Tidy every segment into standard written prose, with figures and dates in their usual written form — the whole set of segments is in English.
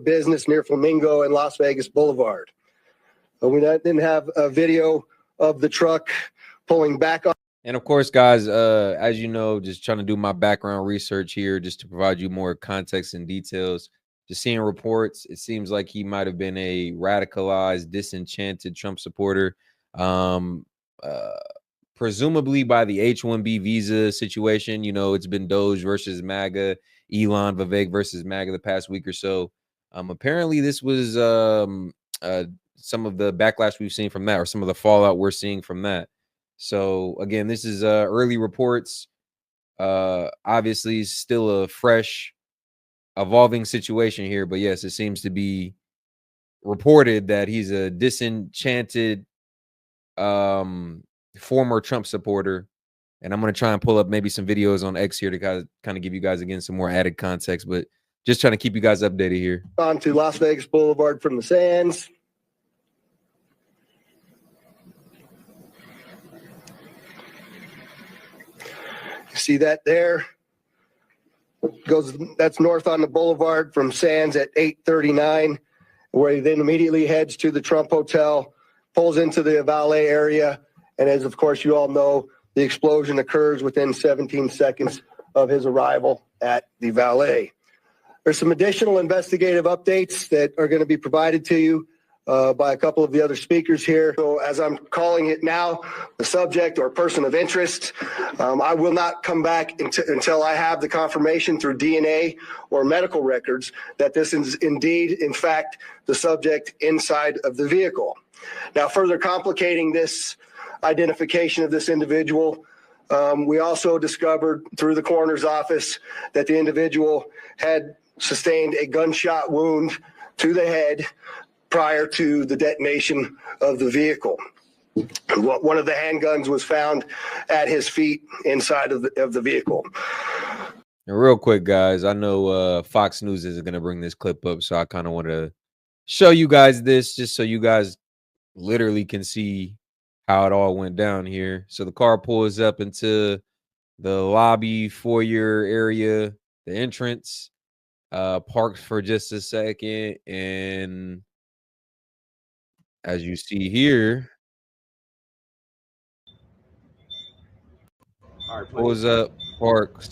business near Flamingo and Las Vegas Boulevard. We didn't have a video of the truck pulling back on. And of course, guys, as you know, just trying to do my background research here just to provide you more context and details. Just seeing reports, it seems like he might have been a radicalized, disenchanted Trump supporter, presumably by the H-1B visa situation. You know, it's been Doge versus MAGA, Elon Vivek versus MAGA the past week or so. Apparently, this was some of the backlash we've seen from that, or some of the fallout we're seeing from that. So again, this is early reports. Obviously, still a fresh, evolving situation here, but yes, it seems to be reported that he's a disenchanted former Trump supporter. And I'm going to try and pull up maybe some videos on X here to kind of give you guys, again, some more added context, but just trying to keep you guys updated here. On to Las Vegas Boulevard from the Sands. See that there? That's north on the boulevard from Sands at 8:39, where he then immediately heads to the Trump Hotel, pulls into the valet area, and as of course you all know, the explosion occurs within 17 seconds of his arrival at the valet. There's some additional investigative updates that are going to be provided to you by a couple of the other speakers here. So as I'm calling it now, the subject or person of interest, I will not come back until I have the confirmation through DNA or medical records that this is indeed, in fact, the subject inside of the vehicle. Now, further complicating this identification of this individual, we also discovered through the coroner's office that the individual had sustained a gunshot wound to the head prior to the detonation of the vehicle. One of the handguns was found at his feet inside of the vehicle. And real quick, guys, I know Fox News isn't going to bring this clip up, so I kind of want to show you guys this just so you guys literally can see how it all went down here. So the car pulls up into the lobby foyer area, the entrance, parked for just a second, and as you see here, pulls up, parks.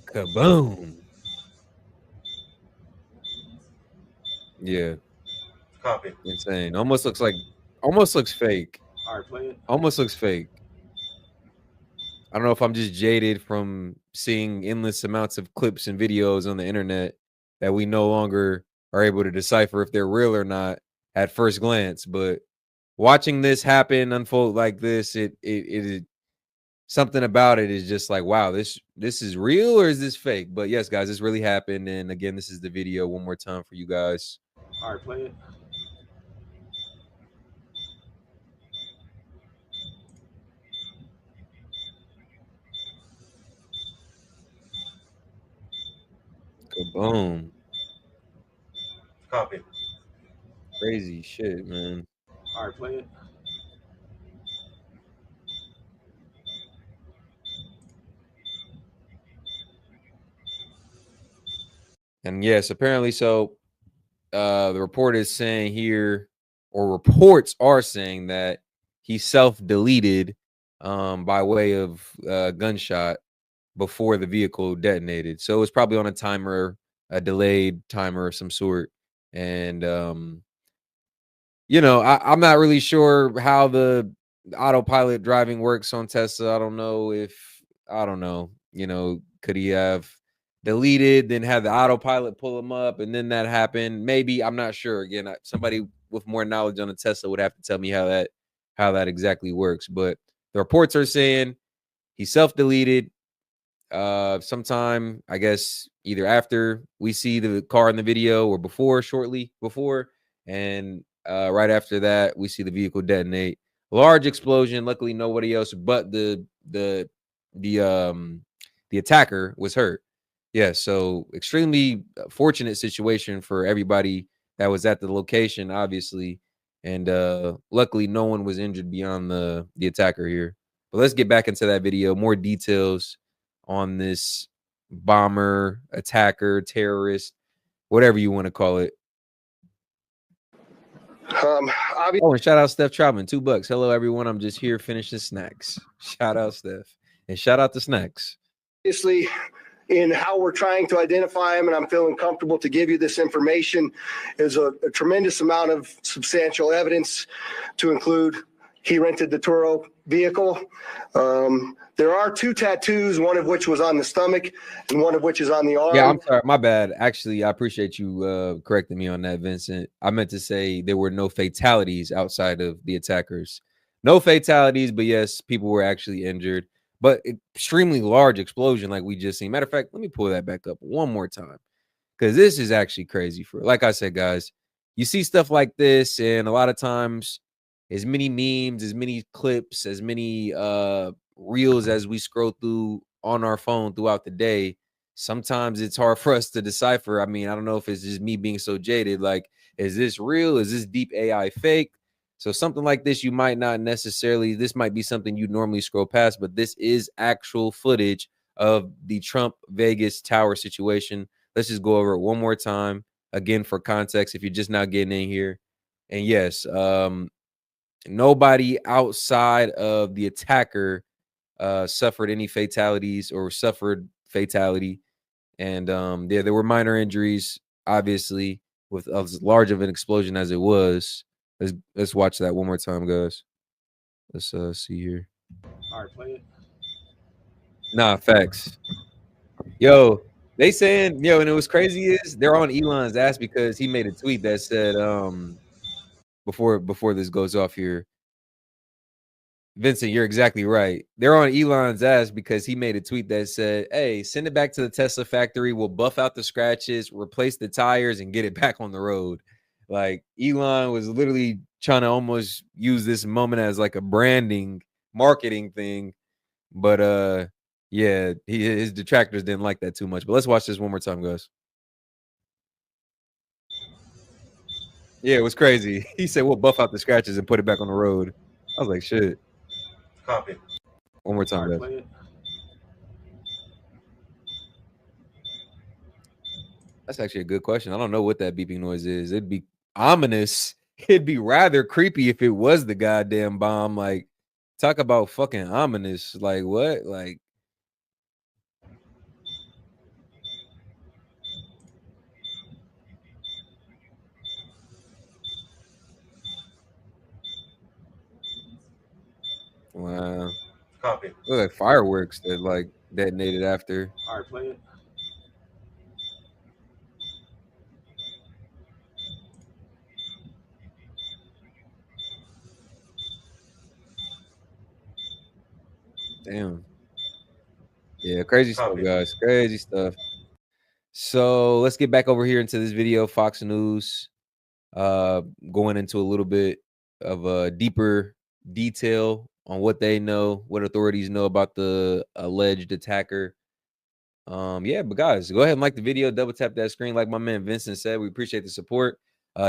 Kaboom. Yeah. Copy. Insane. Almost looks fake. All right, play it. Almost looks fake. I don't know if I'm just jaded from seeing endless amounts of clips and videos on the internet that we no longer are able to decipher if they're real or not at first glance. But watching this happen, unfold like this, it something about it is just like, wow, this is real or is this fake? But yes, guys, this really happened. And again, this is the video one more time for you guys. All right, play it. Kaboom. Copy. Crazy shit, man. All right, play it. And yes, apparently so. The report is saying here, or reports are saying that he self-deleted by way of gunshot before the vehicle detonated. So it's probably on a timer, a delayed timer of some sort. And you know, I'm not really sure how the autopilot driving works on Tesla. I don't know, you know, could he have deleted, then had the autopilot pull him up, and then that happened? Maybe, I'm not sure. Again, somebody with more knowledge on the Tesla would have to tell me how that exactly works. But the reports are saying he self-deleted sometime, I guess, either after we see the car in the video or shortly before, and right after that we see the vehicle detonate. Large explosion. Luckily, nobody else but the attacker was hurt. Yeah, so extremely fortunate situation for everybody that was at the location, obviously, and luckily no one was injured beyond the attacker here. But let's get back into that video. More details on this bomber, attacker, terrorist, whatever you want to call it. Obviously, And shout out Steph Troutman, $2. Hello, everyone. I'm just here finishing snacks. Shout out Steph. And shout out to Snacks. in how we're trying to identify him, and I'm feeling comfortable to give you this information, is a tremendous amount of substantial evidence to include he rented the Turo vehicle. There are 2 tattoos, one of which was on the stomach and one of which is on the arm. Yeah, I'm sorry. My bad. Actually, I appreciate you correcting me on that, Vincent. I meant to say there were no fatalities outside of the attackers. No fatalities, but yes, people were actually injured. But extremely large explosion like we just seen. Matter of fact, let me pull that back up one more time because this is actually crazy. Like I said, guys, you see stuff like this, and a lot of times as many memes, as many clips, as many reels as we scroll through on our phone throughout the day, sometimes it's hard for us to decipher. I mean, I don't know if it's just me being so jaded. Like, is this real? Is this deep AI fake? So something like this, you might not necessarily, this might be something you normally scroll past, but this is actual footage of the Trump Vegas tower situation. Let's just go over it one more time. Again, for context, if you're just now getting in here. And yes, nobody outside of the attacker suffered any fatalities or suffered fatality. And yeah, there were minor injuries, obviously, with as large of an explosion as it was. Let's watch that one more time, guys. Let's see here. All right, play it. Nah, facts. Yo, they saying, yo, and it was crazy is they're on Elon's ass because he made a tweet that said, before this goes off here, Vincent, you're exactly right. They're on Elon's ass because he made a tweet that said, hey, send it back to the Tesla factory. We'll buff out the scratches, replace the tires, and get it back on the road. Like, Elon was literally trying to almost use this moment as like a branding, marketing thing. But yeah, his detractors didn't like that too much. But let's watch this one more time, guys. Yeah, it was crazy. He said, we'll buff out the scratches and put it back on the road. I was like, shit. Copy. One more All time, right, guys. play it. That's actually a good question. I don't know what that beeping noise is. It'd be ominous. It'd be rather creepy if it was the goddamn bomb. Like, talk about fucking ominous. Like, what? Like, wow. Copy. Look like fireworks that like detonated after. All right, play it. Damn. Yeah, crazy stuff, Copy. guys. Crazy stuff. So let's get back over here into this video. Fox News. Going into a little bit of a deeper detail on what they know, what authorities know about the alleged attacker. Yeah, but guys, go ahead and like the video, double tap that screen like my man Vincent said. We appreciate the support.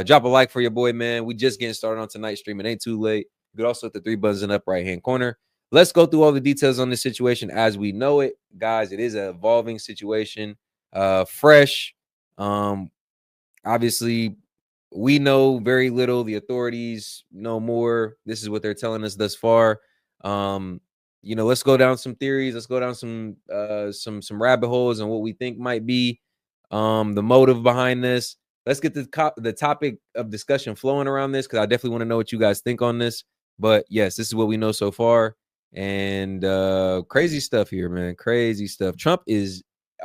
Drop a like for your boy, man. We just getting started on tonight's stream. It ain't too late. You could also hit the 3 buttons in the upper right hand corner. Let's go through all the details on this situation as we know it. Guys, it is an evolving situation. Fresh. Obviously, we know very little. The authorities know more. This is what they're telling us thus far. Let's go down some theories. Let's go down some rabbit holes and what we think might be the motive behind this. Let's get the topic of discussion flowing around this because I definitely want to know what you guys think on this. But yes, this is what we know so far. And crazy stuff here, man. Crazy stuff.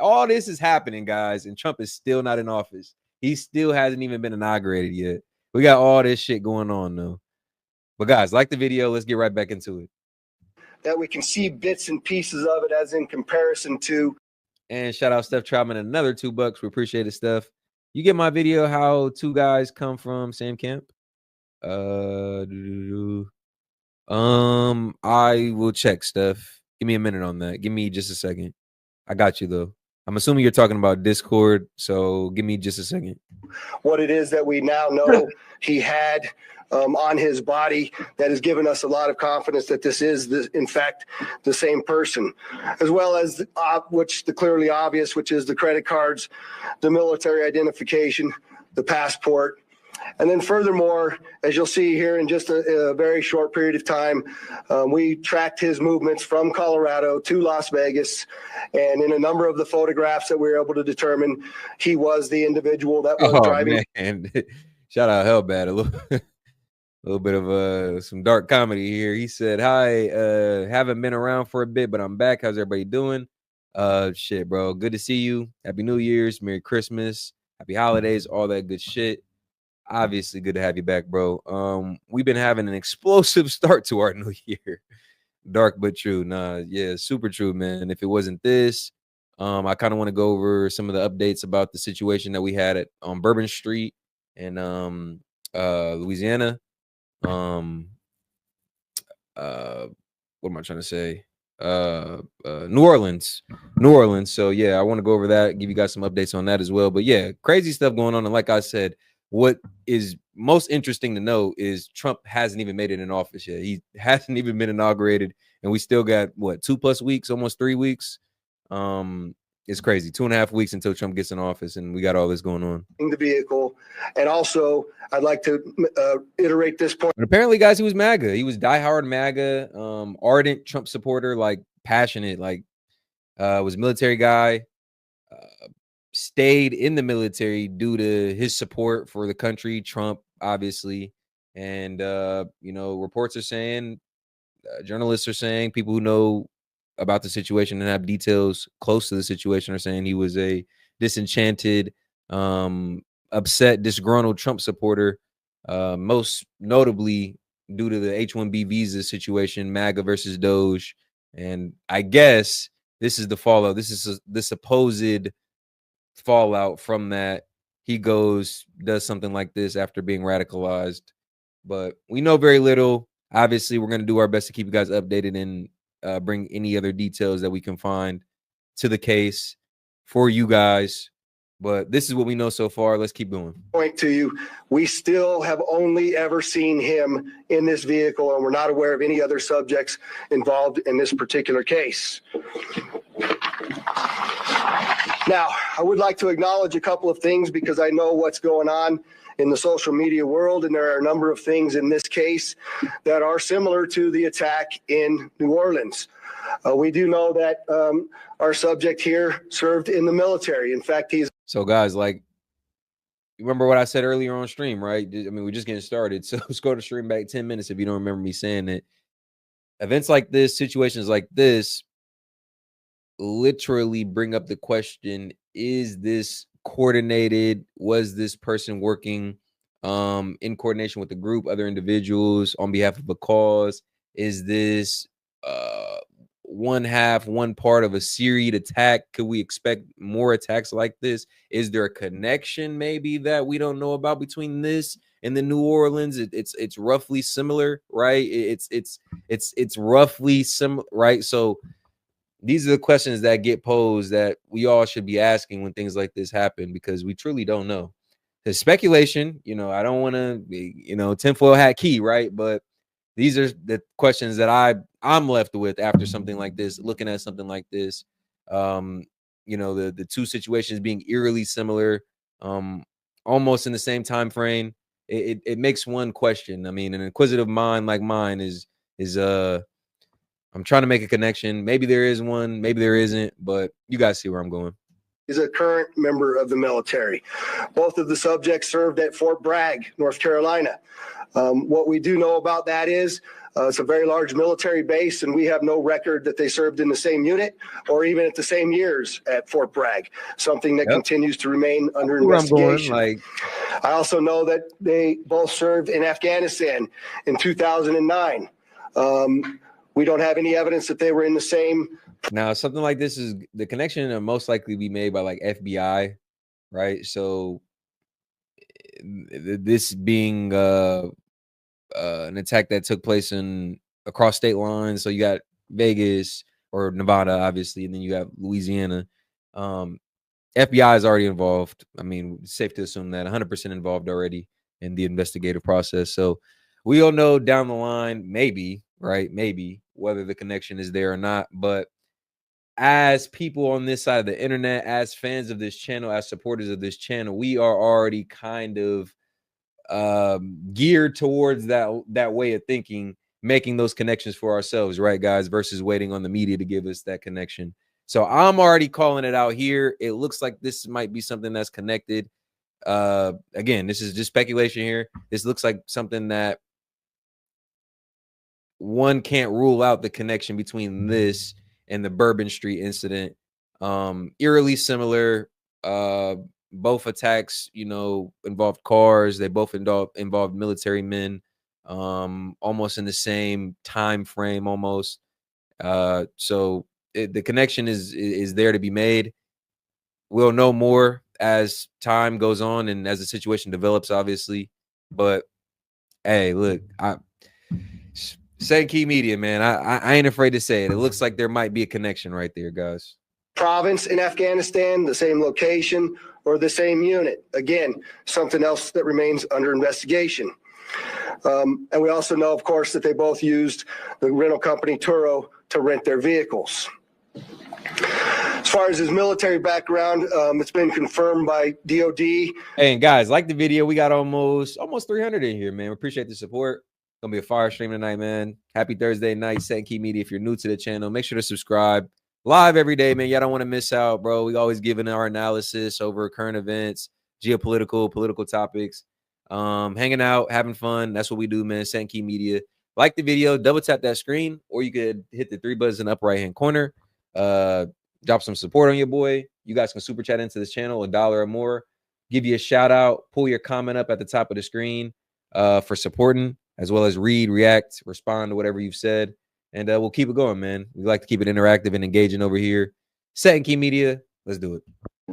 All this is happening, guys, and Trump is still not in office. He still hasn't even been inaugurated yet. We got all this shit going on, though. But guys, like the video. Let's get right back into it. That we can see bits and pieces of it as in comparison to. And shout out Steph Troutman, another $2. We appreciate it, Steph. You get my video how 2 guys come from same camp? I will check, Steph. Give me a minute on that. Give me just a second. I got you, though. I'm assuming you're talking about Discord, so give me just a second. What it is that we now know he had on his body that has given us a lot of confidence that this is, in fact, the same person, as well as the clearly obvious, which is the credit cards, the military identification, the passport. And then furthermore, as you'll see here in just a very short period of time, we tracked his movements from Colorado to Las Vegas. And in a number of the photographs that we were able to determine, he was the individual that was driving. Man. Shout out Hellbat, a little bit of some dark comedy here. He said, hi, haven't been around for a bit, but I'm back. How's everybody doing? Shit, bro. Good to see you. Happy New Year's, Merry Christmas, Happy Holidays, all that good shit. Obviously good to have you back, bro. We've been having an explosive start to our new year. Dark but true. Nah, yeah, super true, man. If it wasn't this, I kind of want to go over some of the updates about the situation that we had on Bourbon Street in Louisiana. What am I trying to say? New Orleans. So yeah, I want to go over that, give you guys some updates on that as well. But yeah, crazy stuff going on. And like I said, what is most interesting to know is Trump hasn't even made it in office yet. He hasn't even been inaugurated, and we still got what, 2+ weeks, almost 3 weeks. It's crazy. 2.5 weeks until Trump gets in office, and we got all this going on. The vehicle. And also, I'd like to iterate this point. And apparently, guys, he was MAGA. He was diehard MAGA, ardent Trump supporter, like passionate, like was a military guy. Stayed in the military due to his support for the country, Trump, obviously. And reports are saying, journalists are saying, people who know about the situation and have details close to the situation are saying he was a disenchanted, upset, disgruntled Trump supporter, most notably due to the H-1B visa situation, MAGA versus Doge. And I guess this is the fallout. This is the supposed fallout from that. He does something like this after being radicalized. But we know very little. Obviously, we're going to do our best to keep you guys updated and bring any other details that we can find to the case for you guys. But this is what we know so far. Let's keep going. Point to you, we still have only ever seen him in this vehicle, and we're not aware of any other subjects involved in this particular case. Now, I would like to acknowledge a couple of things because I know what's going on in the social media world, and there are a number of things in this case that are similar to the attack in New Orleans. We do know that our subject here served in the military. In fact, So, guys, like, you remember what I said earlier on stream, right? I mean, we're just getting started. So let's go to stream back 10 minutes if you don't remember me saying it. Events like this, situations like this, literally bring up the question, is this coordinated? Was this person working in coordination with the group, other individuals on behalf of a cause? Is this one part of a serried attack? Could we expect more attacks like this? Is there a connection maybe that we don't know about between this and the New Orleans? It's roughly similar, right? It's roughly similar, right? So these are the questions that get posed that we all should be asking when things like this happen, because we truly don't know. The speculation, I don't want to be, tinfoil hat key, right? But these are the questions that I'm left with after something like this, looking at something like this. The two situations being eerily similar, almost in the same time frame. It makes one question. I mean, an inquisitive mind like mine is I'm trying to make a connection. Maybe there is one, maybe there isn't, but you guys see where I'm going. Is a current member of the military. Both of the subjects served at Fort Bragg, North Carolina. What we do know about that is it's a very large military base, and we have no record that they served in the same unit or even at the same years at Fort Bragg, something that continues to remain under investigation. I also know that they both served in Afghanistan in 2009. We don't have any evidence that they were in the same. Now, something like this is the connection will most likely be made by like FBI, right? So this being an attack that took place across state lines. So you got Vegas or Nevada, obviously, and then you got Louisiana. FBI is already involved. I mean, it's safe to assume that 100% involved already in the investigative process. So we all know down the line, maybe, right? Maybe whether the connection is there or not. But as people on this side of the internet, as fans of this channel, as supporters of this channel, we are already kind of geared towards that way of thinking, making those connections for ourselves, right, guys, versus waiting on the media to give us that connection. So I'm already calling it out here. It looks like this might be something that's connected. Again, this is just speculation here. This looks like something that one can't rule out the connection between this and the Bourbon Street incident. Eerily similar. Both attacks, involved cars. They both involved military men, almost in the same time frame, almost. So the connection is there to be made. We'll know more as time goes on and as the situation develops, obviously. But hey, look, S.E.T Media, man, I ain't afraid to say it. It looks like there might be a connection right there, guys. Province in Afghanistan, the same location, or the same unit. Again, something else that remains under investigation. And we also know, of course, that they both used the rental company Turo to rent their vehicles. As far as his military background, it's been confirmed by DOD. Hey, and guys, like the video. We got almost 300 in here, man. We appreciate the support. Gonna be a fire stream tonight, man. Happy Thursday night, S.E.T Media. If you're new to the channel, make sure to subscribe. Live every day, man. Y'all don't want to miss out, bro. We always giving our analysis over current events, political topics, hanging out, having fun. That's what we do, man. S.E.T Media. Like the video, double tap that screen, or you could hit the 3 buttons in the upper right-hand corner. Drop some support on your boy. You guys can super chat into this channel, $1 or more. Give you a shout out. Pull your comment up at the top of the screen for supporting, as well as read, react, respond to whatever you've said. And we'll keep it going, man. We like to keep it interactive and engaging over here. S.E.T Media, let's do it.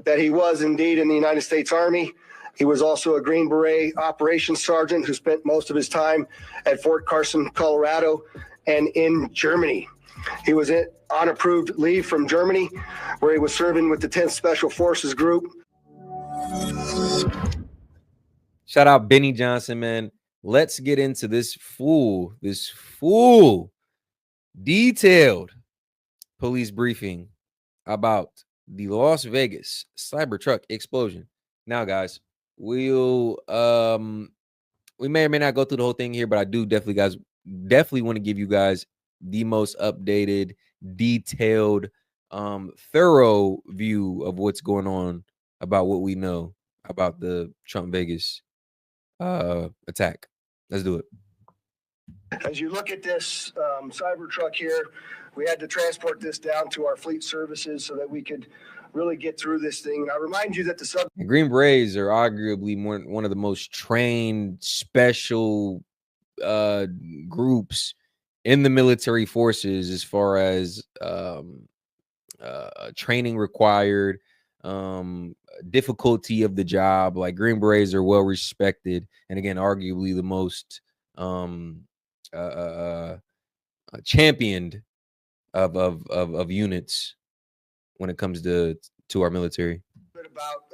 That he was indeed in the United States Army. He was also a Green Beret operations sergeant who spent most of his time at Fort Carson, Colorado, and in Germany. He was on approved leave from Germany, where he was serving with the 10th Special Forces Group. Shout out Benny Johnson, man. Let's get into this full detailed police briefing about the Las Vegas Cybertruck explosion. Now, guys, we may or may not go through the whole thing here, but I do definitely want to give you guys the most updated, detailed, thorough view of what's going on about what we know about the Trump Vegas attack. Let's do it. As you look at this Cybertruck here, we had to transport this down to our fleet services so that we could really get through this thing. And I remind you that the Green Berets are arguably one of the most trained special groups in the military forces as far as training required, difficulty of the job. Like, Green Berets are well respected, and again, arguably the most championed of units when it comes to our military. About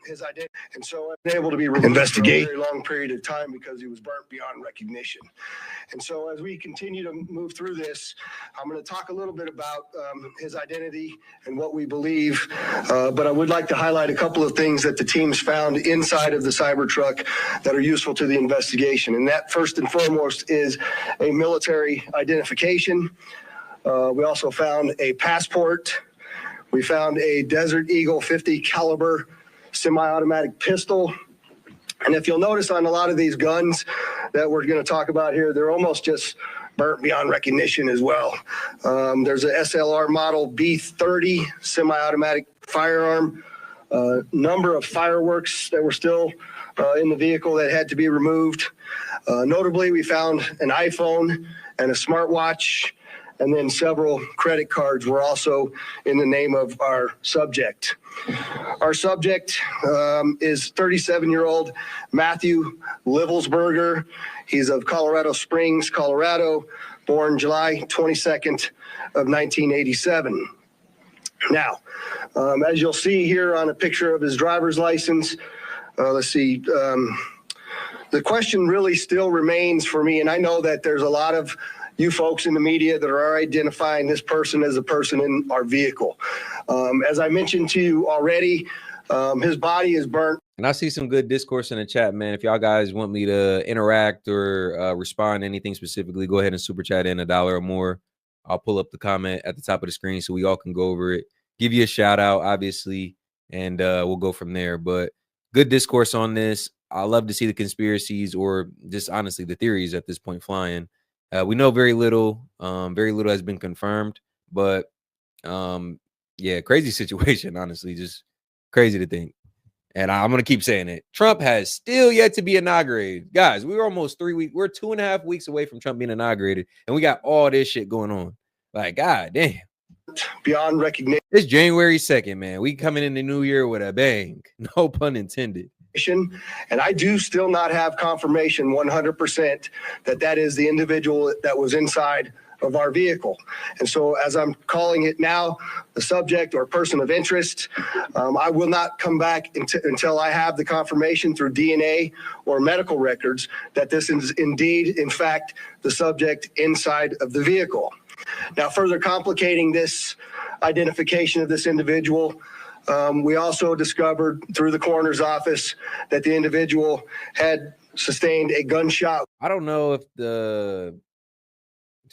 his identity, and so I've been able to be investigate for a very long period of time because he was burnt beyond recognition. And so as we continue to move through this, I'm going to talk a little bit about his identity and what we believe, but I would like to highlight a couple of things that the teams found inside of the Cybertruck that are useful to the investigation. And that, first and foremost, is a military identification. We also found a passport. We found a Desert Eagle 50 caliber semi-automatic pistol. And if you'll notice on a lot of these guns that we're going to talk about here, they're almost just burnt beyond recognition as well. There's a SLR model B30 semi-automatic firearm, number of fireworks that were still in the vehicle that had to be removed. Notably, we found an iPhone and a smartwatch, and then several credit cards were also in the name of our subject. Our subject is 37-year-old Matthew Livelsberger. He's of Colorado Springs, Colorado, born July 22nd of 1987. Now, as you'll see here on a picture of his driver's license, let's see, the question really still remains for me, and I know that there's a lot of you folks in the media that are identifying this person as a person in our vehicle. As I mentioned to you already, his body is burnt. And I see some good discourse in the chat, man. If y'all guys want me to interact or respond to anything specifically, go ahead and super chat in $1 or more. I'll pull up the comment at the top of the screen so we all can go over it. Give you a shout out, obviously, and we'll go from there. But good discourse on this. I love to see the conspiracies or just honestly the theories at this point flying. We know very little. Very little has been confirmed, but yeah, crazy situation. Honestly, just crazy to think. And I'm going to keep saying it. Trump has still yet to be inaugurated. Guys, we were almost 3 weeks. We're 2.5 weeks away from Trump being inaugurated. And we got all this shit going on. Like, God damn. Beyond recognition. It's January 2nd, man. We coming in the new year with a bang. No pun intended. And I do still not have confirmation 100% that that is the individual that was inside of our vehicle. And so as I'm calling it now, the subject or person of interest, I will not come back until I have the confirmation through DNA or medical records that this is indeed, in fact, the subject inside of the vehicle. Now, further complicating this identification of this individual, we also discovered through the coroner's office that the individual had sustained a gunshot. I don't know if the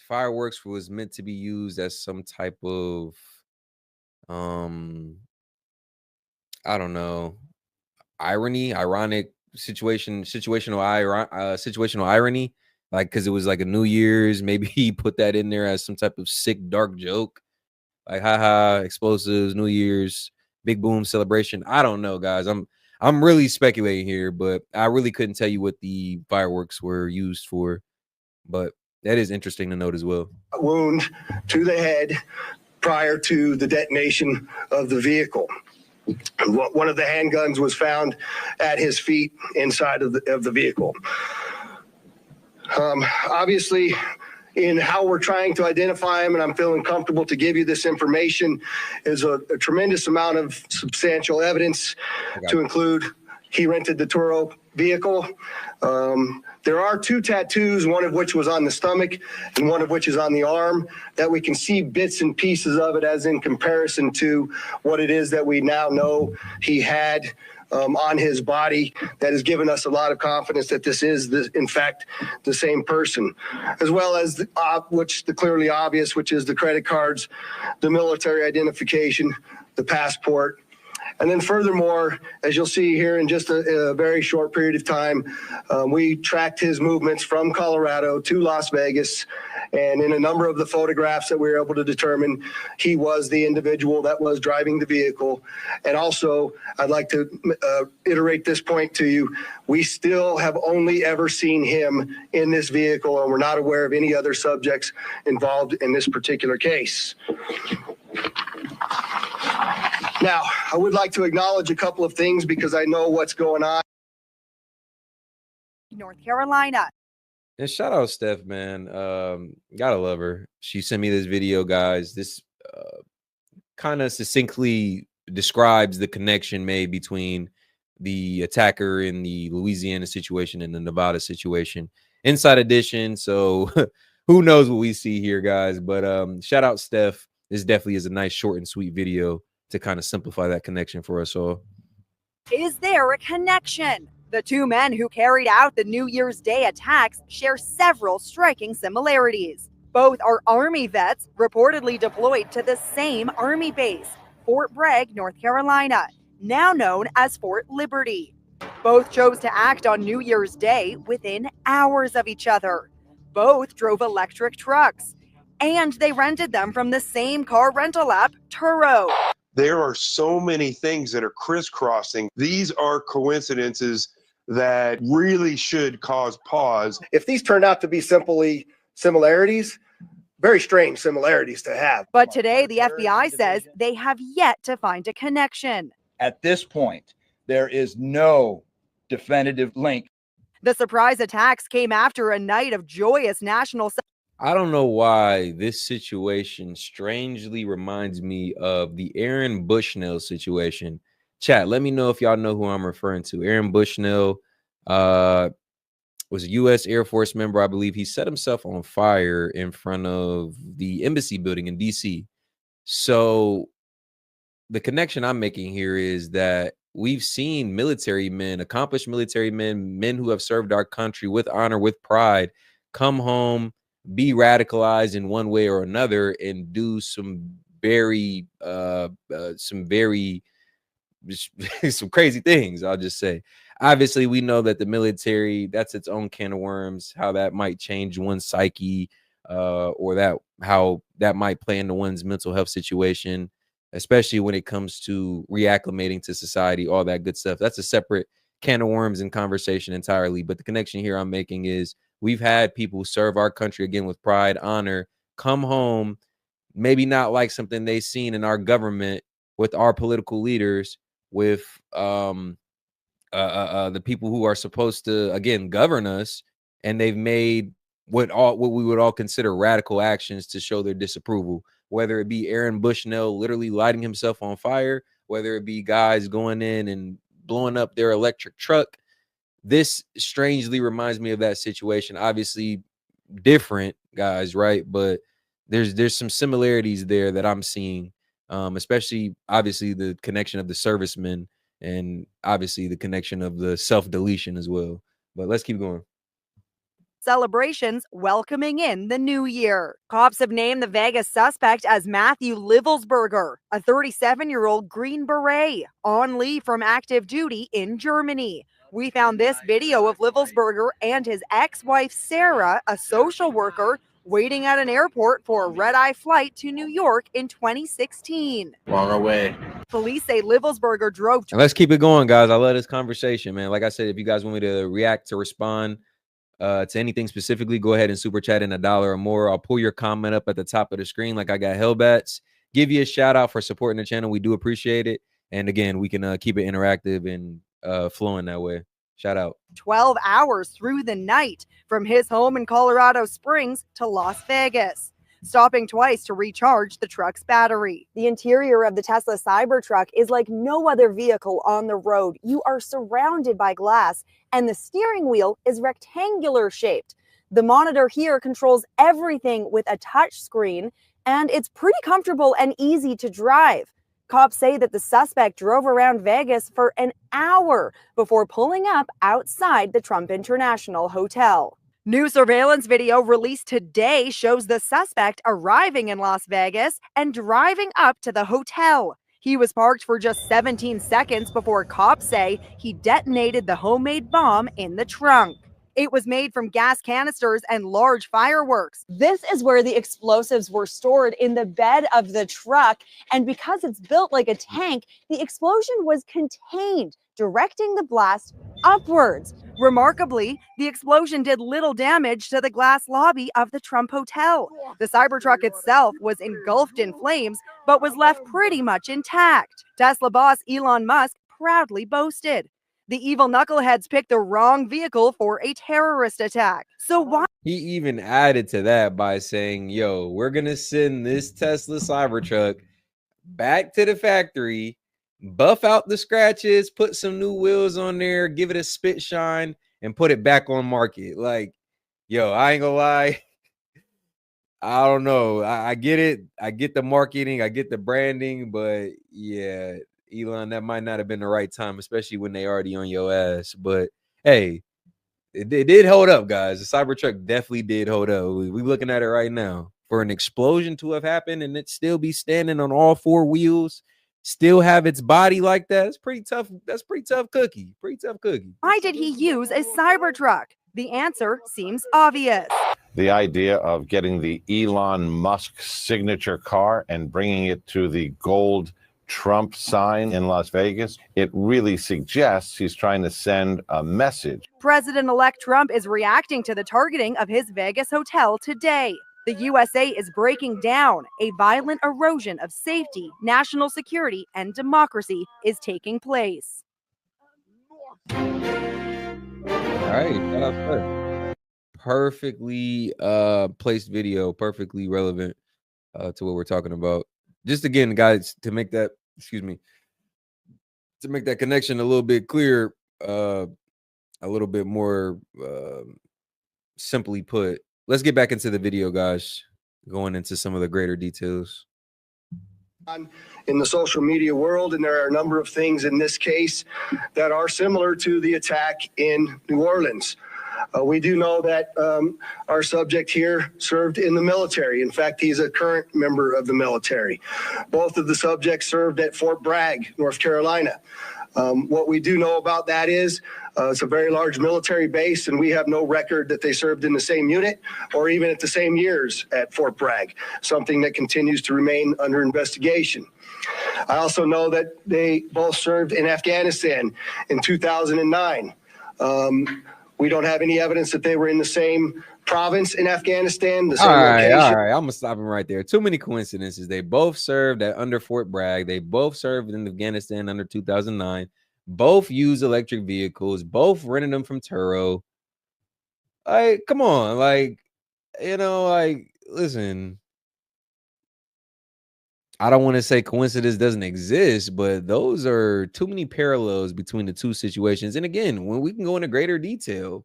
fireworks was meant to be used as some type of I don't know, ironic situational irony, like because it was like a New Year's, maybe he put that in there as some type of sick dark joke, like haha, explosives, New Year's, big boom celebration. I don't know, guys. I'm really speculating here, but I really couldn't tell you what the fireworks were used for, but that is interesting to note as well. Wound to the head prior to the detonation of the vehicle. One of the handguns was found at his feet inside of the vehicle. Obviously, in how we're trying to identify him, and I'm feeling comfortable to give you this information, is a tremendous amount of substantial evidence to include he rented the Turo vehicle. There are 2 tattoos, one of which was on the stomach and one of which is on the arm, that we can see bits and pieces of it as in comparison to what it is that we now know he had on his body. That has given us a lot of confidence that this is, in fact, the same person, as well as the clearly obvious, which is the credit cards, the military identification, the passport. And then furthermore, as you'll see here in just a very short period of time, we tracked his movements from Colorado to Las Vegas. And in a number of the photographs that we were able to determine, he was the individual that was driving the vehicle. And also, I'd like to iterate this point to you. We still have only ever seen him in this vehicle, and we're not aware of any other subjects involved in this particular case. Now, I would like to acknowledge a couple of things because I know what's going on. North Carolina. And shout out Steph, man. Gotta love her. She sent me this video, guys. This kind of succinctly describes the connection made between the attacker in the Louisiana situation and the Nevada situation. Inside edition. So who knows what we see here, guys. But shout out Steph. This definitely is a nice, short and sweet video to kind of simplify that connection for us all. Is there a connection? The 2 men who carried out the New Year's Day attacks share several striking similarities. Both are Army vets reportedly deployed to the same Army base, Fort Bragg, North Carolina, now known as Fort Liberty. Both chose to act on New Year's Day within hours of each other. Both drove electric trucks, and they rented them from the same car rental app, Turo. There are so many things that are crisscrossing. These are coincidences that really should cause pause. If these turned out to be simply similarities, very strange similarities to have. But today, the FBI says they have yet to find a connection. At this point, there is no definitive link. The surprise attacks came after a night of joyous national I don't know why this situation strangely reminds me of the Aaron Bushnell situation. Chat, let me know if y'all know who I'm referring to. Aaron Bushnell was a U.S. Air Force member, I believe. He set himself on fire in front of the embassy building in D.C. So the connection I'm making here is that we've seen military men, accomplished military men, men who have served our country with honor, with pride, come home, be radicalized in one way or another, and do some very some crazy things. I'll just say. Obviously, we know that the military, that's its own can of worms, how that might change one's psyche, or that how that might play into one's mental health situation, especially when it comes to reacclimating to society, all that good stuff. That's a separate can of worms and conversation entirely. But the connection here I'm making is we've had people serve our country again with pride, honor, come home, maybe not like something they've seen in our government with our political leaders, with the people who are supposed to again govern us, and they've made what we would all consider radical actions to show their disapproval, whether it be Aaron Bushnell literally lighting himself on fire, whether it be guys going in and blowing up their electric truck. This strangely reminds me of that situation. Obviously different guys, right? But there's some similarities there that I'm seeing, especially obviously the connection of the servicemen and obviously the connection of the self-deletion as well. But let's keep going. Celebrations welcoming in the new year. Cops have named the Vegas suspect as Matthew Livelsberger, a 37-year-old Green Beret on leave from active duty in Germany. We found this video of Livelsberger and his ex-wife Sarah, a social worker, waiting at an airport for a red-eye flight to New York in 2016. On our way. Police say Livelsberger drove And let's keep it going, guys. I love this conversation, man. Like I said, if you guys want me to react, to respond to anything specifically, go ahead and super chat in $1 or more. I'll pull your comment up at the top of the screen like I got Hellbats. Give you a shout out for supporting the channel. We do appreciate it. And again, we can keep it interactive and flowing that way. Shout out. 12 hours through the night from his home in Colorado Springs to Las Vegas, stopping twice to recharge the truck's battery. The interior of the Tesla Cybertruck is like no other vehicle on the road. You are surrounded by glass, and the steering wheel is rectangular shaped. The monitor here controls everything with a touch screen, and it's pretty comfortable and easy to drive. Cops say that the suspect drove around Vegas for an hour before pulling up outside the Trump International Hotel. New surveillance video released today shows the suspect arriving in Las Vegas and driving up to the hotel. He was parked for just 17 seconds before cops say he detonated the homemade bomb in the trunk. It was made from gas canisters and large fireworks. This is where the explosives were stored, in the bed of the truck. And because it's built like a tank, the explosion was contained, directing the blast upwards. Remarkably, the explosion did little damage to the glass lobby of the Trump Hotel. The Cybertruck itself was engulfed in flames, but was left pretty much intact. Tesla boss Elon Musk proudly boasted, "The evil knuckleheads picked the wrong vehicle for a terrorist attack. So why?" He even added to that by saying, yo, we're going to send this Tesla Cybertruck back to the factory, buff out the scratches, put some new wheels on there, give it a spit shine, and put it back on market. Like, yo, I ain't gonna lie. I don't know. I get it. I get the marketing. I get the branding. But yeah, Elon, that might not have been the right time, especially when they already on your ass. But hey, it did hold up, guys. The Cybertruck definitely did hold up. We looking at it right now. For an explosion to have happened and it still be standing on all four wheels, still have its body like that, it's pretty tough. That's pretty tough cookie. Pretty tough cookie. Why did he use a Cybertruck? The answer seems obvious. The idea of getting the Elon Musk signature car and bringing it to the gold Trump sign in Las Vegas, it really suggests he's trying to send a message. President-elect Trump is reacting to the targeting of his Vegas hotel today. The USA is breaking down. A violent erosion of safety, national security, and democracy is taking place. All right. perfectly placed video, perfectly relevant to what we're talking about. Just again, guys, to make that, to make that connection a little bit clear, a little bit more simply put. Let's get back into the video, guys, going into some of the greater details. In the social media world, and there are a number of things in this case that are similar to the attack in New Orleans. We do know that our subject here served in the military. In fact, he's a current member of the military. Both of the subjects served at Fort Bragg, North Carolina. What we do know about that is it's a very large military base, and we have no record that they served in the same unit or even at the same years at Fort Bragg, something that continues to remain under investigation. I also know that they both served in Afghanistan in 2009. We don't have any evidence that they were in the same province in Afghanistan, the same location. All right. I'm gonna stop him right there. Too many coincidences. They both served at under Fort Bragg. They both served in Afghanistan under 2009. Both used electric vehicles. Both rented them from Turo. Like, come on, like, listen. I don't want to say coincidence doesn't exist, but those are too many parallels between the two situations. And again, when we can go into greater detail,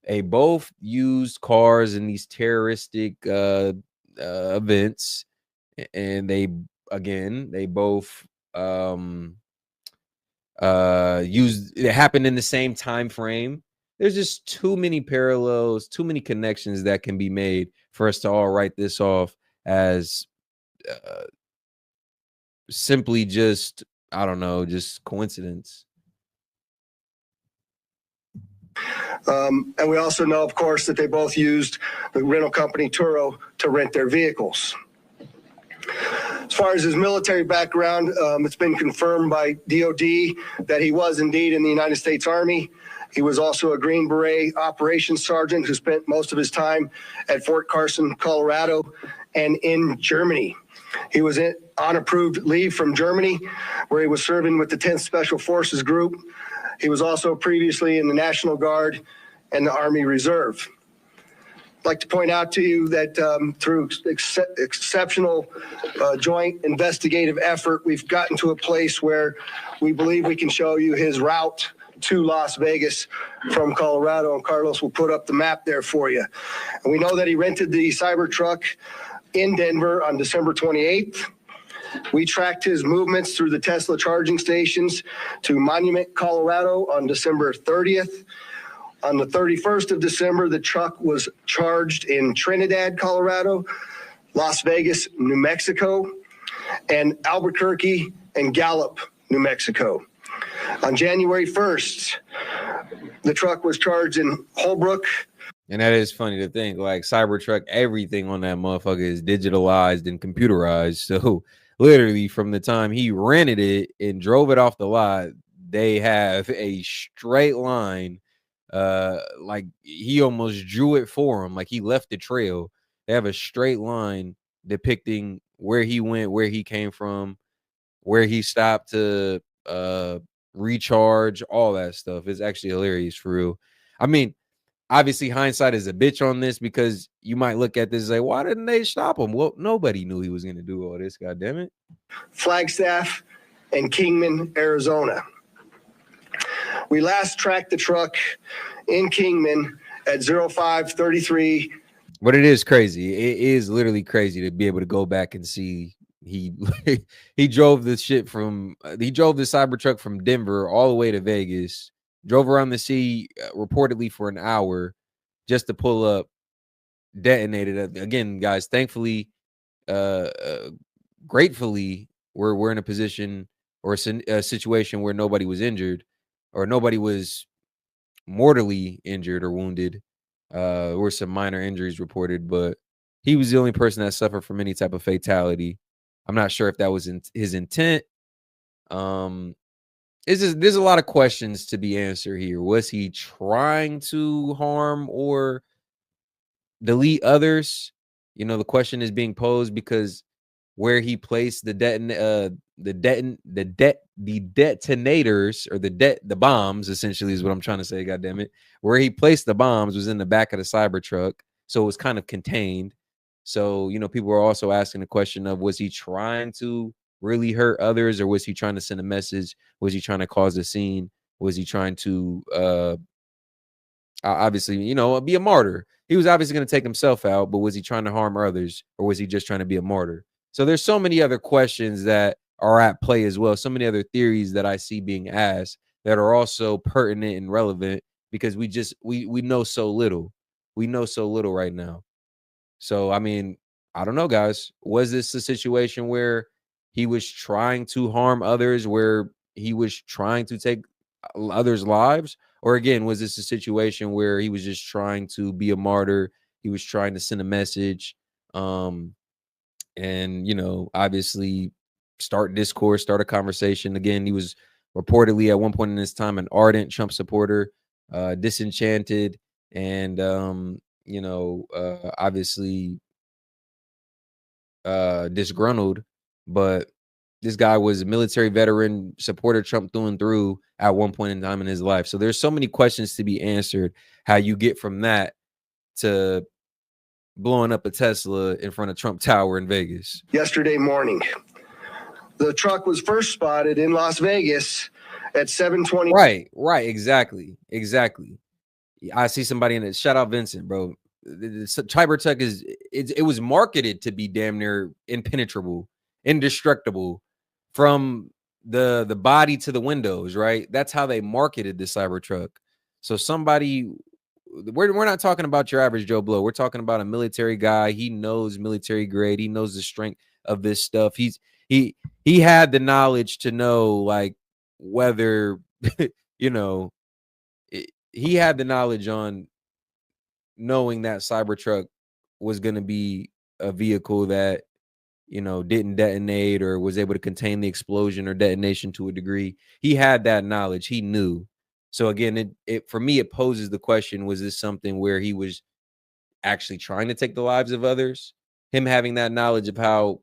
they both used cars in these terroristic events, and they both used it happened in the same time frame. There's just too many parallels, too many connections that can be made for us to all write this off as simply just, I don't know, just coincidence. And we also know, of course, that they both used the rental company Turo to rent their vehicles. As far as his military background, it's been confirmed by DOD that he was indeed in the United States Army. He was also a Green Beret operations sergeant who spent most of his time at Fort Carson, Colorado, and in Germany. He was on approved leave from Germany, where he was serving with the 10th Special Forces Group. He was also previously in the National Guard and the Army Reserve. I'd like to point out to you that through exceptional joint investigative effort, we've gotten to a place where we believe we can show you his route to Las Vegas from Colorado, and Carlos will put up the map there for you. And we know that he rented the Cybertruck in Denver on December 28th. We tracked his movements through the Tesla charging stations to Monument, Colorado on December 30th. On the 31st of December, the truck was charged in Trinidad, Colorado, Las Vegas, New Mexico, and Albuquerque and Gallup, New Mexico. On January 1st, the truck was charged in Holbrook. And that is funny to think, like Cybertruck, everything on that motherfucker is digitalized and computerized. So literally from the time he rented it and drove it off the lot, they have a straight line. Like he almost drew it for him. Like he left the trail. They have a straight line depicting where he went, where he came from, where he stopped to recharge, all that stuff. It's actually hilarious for real. I mean, obviously hindsight is a bitch on this, because you might look at this and say, why didn't they stop him? Well, nobody knew he was going to do all this. God damn it. Flagstaff and Kingman, Arizona. We last tracked the truck in Kingman at 0533. But it is crazy. It is literally crazy to be able to go back and see he drove the Cybertruck from Denver all the way to Vegas, drove around the sea reportedly for an hour just to pull up, detonated it. Again, guys, thankfully, gratefully, we're in a position or a situation where nobody was injured, or nobody was mortally injured or wounded. There were some minor injuries reported, but he was the only person that suffered from any type of fatality. I'm not sure if that was his intent. There's a lot of questions to be answered here. Was he trying to harm or delete others? The question is being posed because where he placed the detonators, or the bombs, essentially is what I'm trying to say, god damn it. Where he placed the bombs was in the back of the Cybertruck, so it was kind of contained. So, you know, people were also asking the question of, was he trying to really hurt others, or was he trying to send a message? Was he trying to cause a scene? Was he trying to obviously, you know, be a martyr? He was obviously going to take himself out, but was he trying to harm others, or was he just trying to be a martyr? So there's so many other questions that are at play as well. So many other theories that I see being asked that are also pertinent and relevant, because we know so little. We know so little right now. So, I mean, I don't know, guys. Was this a situation where he was trying to harm others, where he was trying to take others' lives? Or again, was this a situation where he was just trying to be a martyr? He was trying to send a message, and, you know, obviously start discourse, start a conversation. Again, he was reportedly at one point in his time an ardent Trump supporter, disenchanted, and you know, obviously disgruntled. But this guy was a military veteran, supported Trump through and through at one point in time in his life. So there's so many questions to be answered, how you get from that to blowing up a Tesla in front of Trump Tower in Vegas. Yesterday morning, the truck was first spotted in Las Vegas at 7:20. Right, exactly. I see somebody in it. Shout out Vincent, bro. The Cybertruck it was marketed to be damn near impenetrable, indestructible, from the body to the windows, right? That's how they marketed the Cybertruck. So somebody, we're not talking about your average Joe Blow. We're talking about a military guy. He knows military grade. He knows the strength of this stuff. He had the knowledge to know, like, whether you know, he had the knowledge on knowing that Cybertruck was going to be a vehicle that, you know, didn't detonate or was able to contain the explosion or detonation to a degree. He had that knowledge. He knew. So again, it for me, it poses the question: was this something where he was actually trying to take the lives of others? Him having that knowledge of how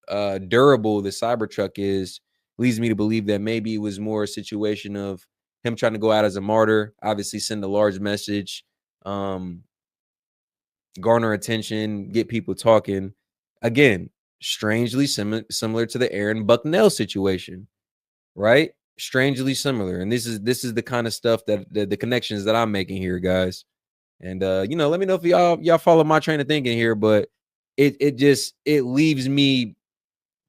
durable the Cybertruck is leads me to believe that maybe it was more a situation of him trying to go out as a martyr, obviously send a large message, garner attention, get people talking. Again, strangely similar to the Aaron Bucknell situation, right? Strangely similar. And this is the kind of stuff that the connections that I'm making here, guys. And you know, let me know if y'all follow my train of thinking here, but it leaves me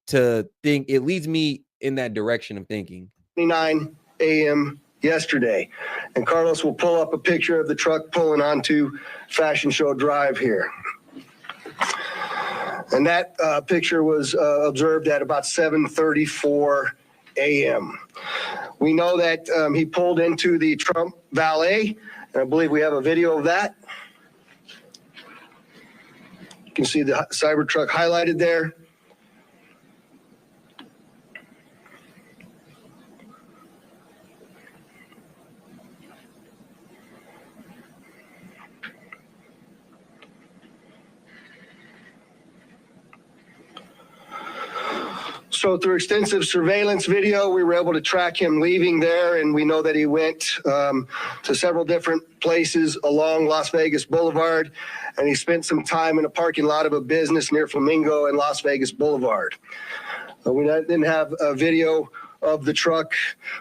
to think, it leads me in that direction of thinking. 9 a.m. yesterday. And Carlos will pull up a picture of the truck pulling onto Fashion Show Drive here. And that picture was observed at about 7:34 a.m. We know that he pulled into the Trump valet, and I believe we have a video of that. You can see the Cybertruck highlighted there. So through extensive surveillance video, we were able to track him leaving there, and we know that he went to several different places along Las Vegas Boulevard, and he spent some time in a parking lot of a business near Flamingo and Las Vegas Boulevard. We didn't have a video of the truck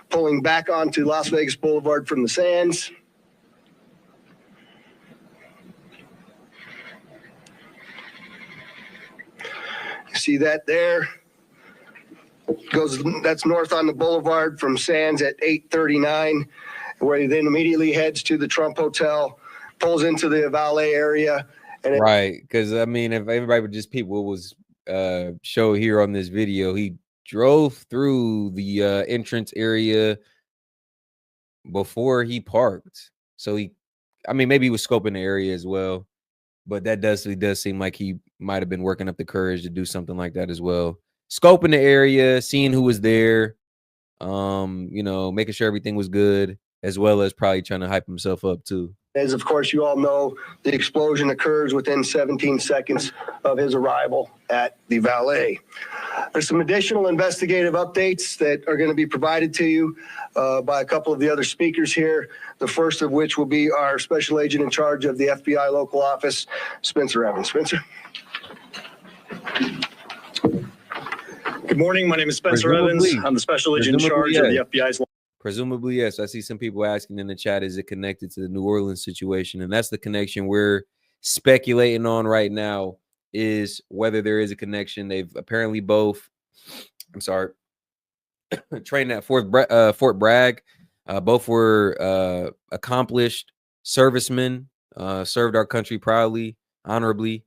pulling back onto Las Vegas Boulevard from the Sands. You see that there? That's north on the boulevard from Sands at 8:39, where he then immediately heads to the Trump Hotel, pulls into the valet area. And right, because I mean, if everybody would just peep what was showed here on this video, he drove through the entrance area before he parked. So I mean, maybe he was scoping the area as well, but that does seem like he might have been working up the courage to do something like that as well. Scoping the area, seeing who was there, you know, making sure everything was good, as well as probably trying to hype himself up too. As of course you all know, the explosion occurs within 17 seconds of his arrival at the valet. There's some additional investigative updates that are going to be provided to you by a couple of the other speakers here. The first of which will be our special agent in charge of the FBI local office, Spencer Evans. Spencer. Good morning. My name is Spencer Evans. I'm the special agent in charge of the FBI's. Presumably, yes. I see some people asking in the chat, is it connected to the New Orleans situation? And that's the connection we're speculating on right now, is whether there is a connection. They've apparently both, trained at Fort Bragg. Both were accomplished servicemen, served our country proudly, honorably.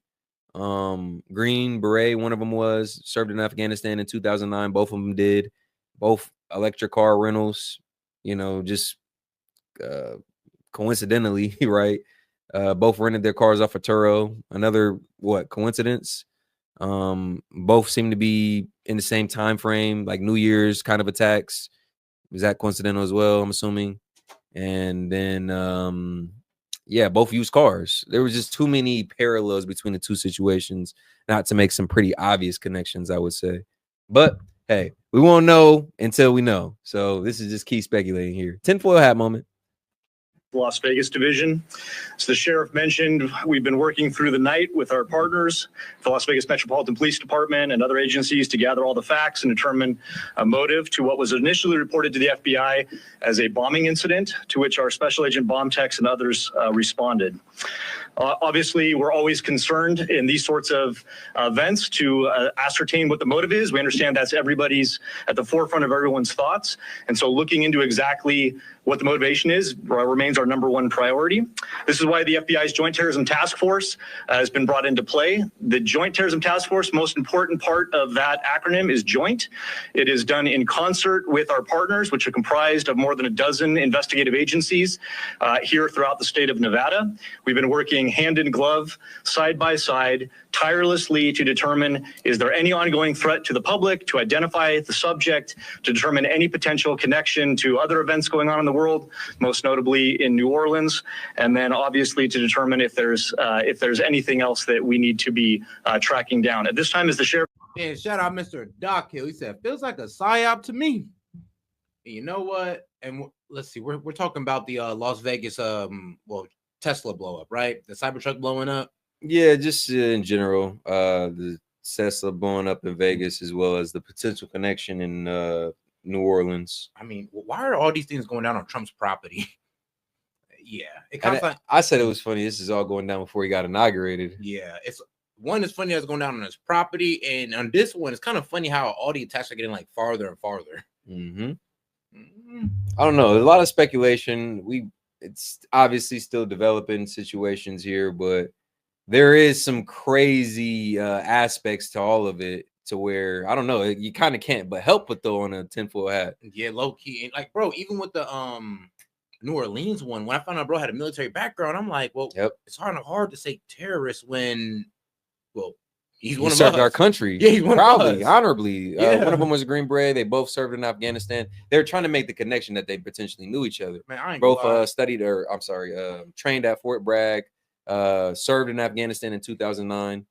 Green Beret, one of them was, served in Afghanistan in 2009. Both of them did. Both electric car rentals, just coincidentally, right? Both rented their cars off of Turo. Another coincidence? Both seem to be in the same time frame, like New Year's kind of attacks. Was that coincidental as well, I'm assuming? And then both used cars. There was just too many parallels between the two situations not to make some pretty obvious connections, I would say. But hey, we won't know until we know. So this is just key speculating here. Tinfoil hat moment. Las Vegas division. As the sheriff mentioned, we've been working through the night with our partners, the Las Vegas Metropolitan Police Department and other agencies, to gather all the facts and determine a motive to what was initially reported to the FBI as a bombing incident, to which our special agent bomb techs and others responded. Obviously, we're always concerned in these sorts of events to ascertain what the motive is. We understand that's everybody's at the forefront of everyone's thoughts. And so looking into exactly what the motivation is remains our number one priority. This is why the FBI's Joint Terrorism Task Force has been brought into play. The Joint Terrorism Task Force, most important part of that acronym is joint. It is done in concert with our partners, which are comprised of more than a dozen investigative agencies here throughout the state of Nevada. We've been working hand in glove, side by side, tirelessly to determine, is there any ongoing threat to the public, to identify the subject, to determine any potential connection to other events going on in the world, most notably in New Orleans, and then obviously to determine if there's anything else that we need to be tracking down. At this time, as the sheriff. And shout out Mr. Doc Hill. He said, feels like a psyop to me. And you know what? And let's see, we're talking about the Las Vegas Tesla blow up, right? The Cybertruck blowing up. Yeah, just in general, the Tesla blowing up in Vegas, as well as the potential connection in New Orleans. I mean, why are all these things going down on Trump's property? Yeah, it kind of like, I said it was funny. This is all going down before he got inaugurated. Yeah, it's funny that's going down on his property, and on this one, it's kind of funny how all the attacks are getting like farther and farther. I don't know. There's a lot of speculation. It's obviously still developing situations here, but there is some crazy aspects to all of it, to where I don't know. You kind of can't but help but throw on a tinfoil hat. Yeah, low key. And like, bro, even with the New Orleans one, when I found out bro had a military background, I'm like, well, it's hard to say terrorist when, he's one of served us. Our country. Yeah, he's one proudly, of us. Honorably. Yeah. One of them was a Green Beret. They both served in Afghanistan. They're trying to make the connection that they potentially knew each other. Man, I ain't both trained at Fort Bragg, served in Afghanistan in 2009.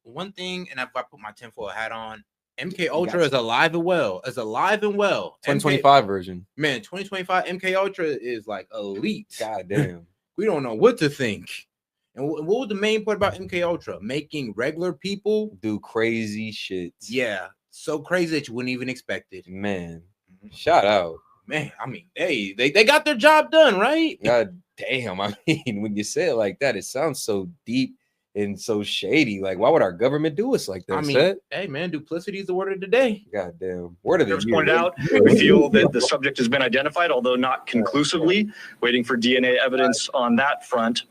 One thing, and if I put my tinfoil hat on, MK Ultra is alive and well. 2025 version. Man, 2025 MK Ultra is like elite. God damn. We don't know what to think. And what was the main part about MK Ultra? Making regular people do crazy shit. Yeah, so crazy that you wouldn't even expect it. Man, shout out. Man, I mean, hey, they got their job done, right? God damn. I mean, when you say it like that, it sounds so deep and so shady. Like, why would our government do us like that? I mean, hey, man, duplicity is the word of the day. God damn. Word of the year. Pointed out, we feel that the subject has been identified, although not conclusively, waiting for DNA evidence on that front.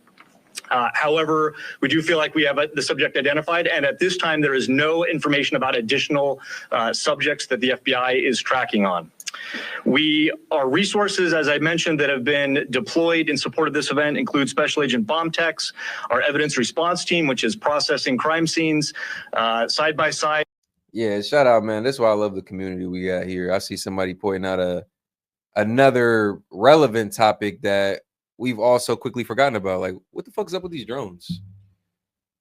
However, we do feel like we have the subject identified, and at this time, there is no information about additional subjects that the FBI is tracking on. Our resources, as I mentioned, that have been deployed in support of this event include Special Agent Bomb Techs, our evidence response team, which is processing crime scenes side by side. Yeah, shout out, man. That's why I love the community we got here. I see somebody pointing out another relevant topic that we've also quickly forgotten about. Like, what the fuck is up with these drones?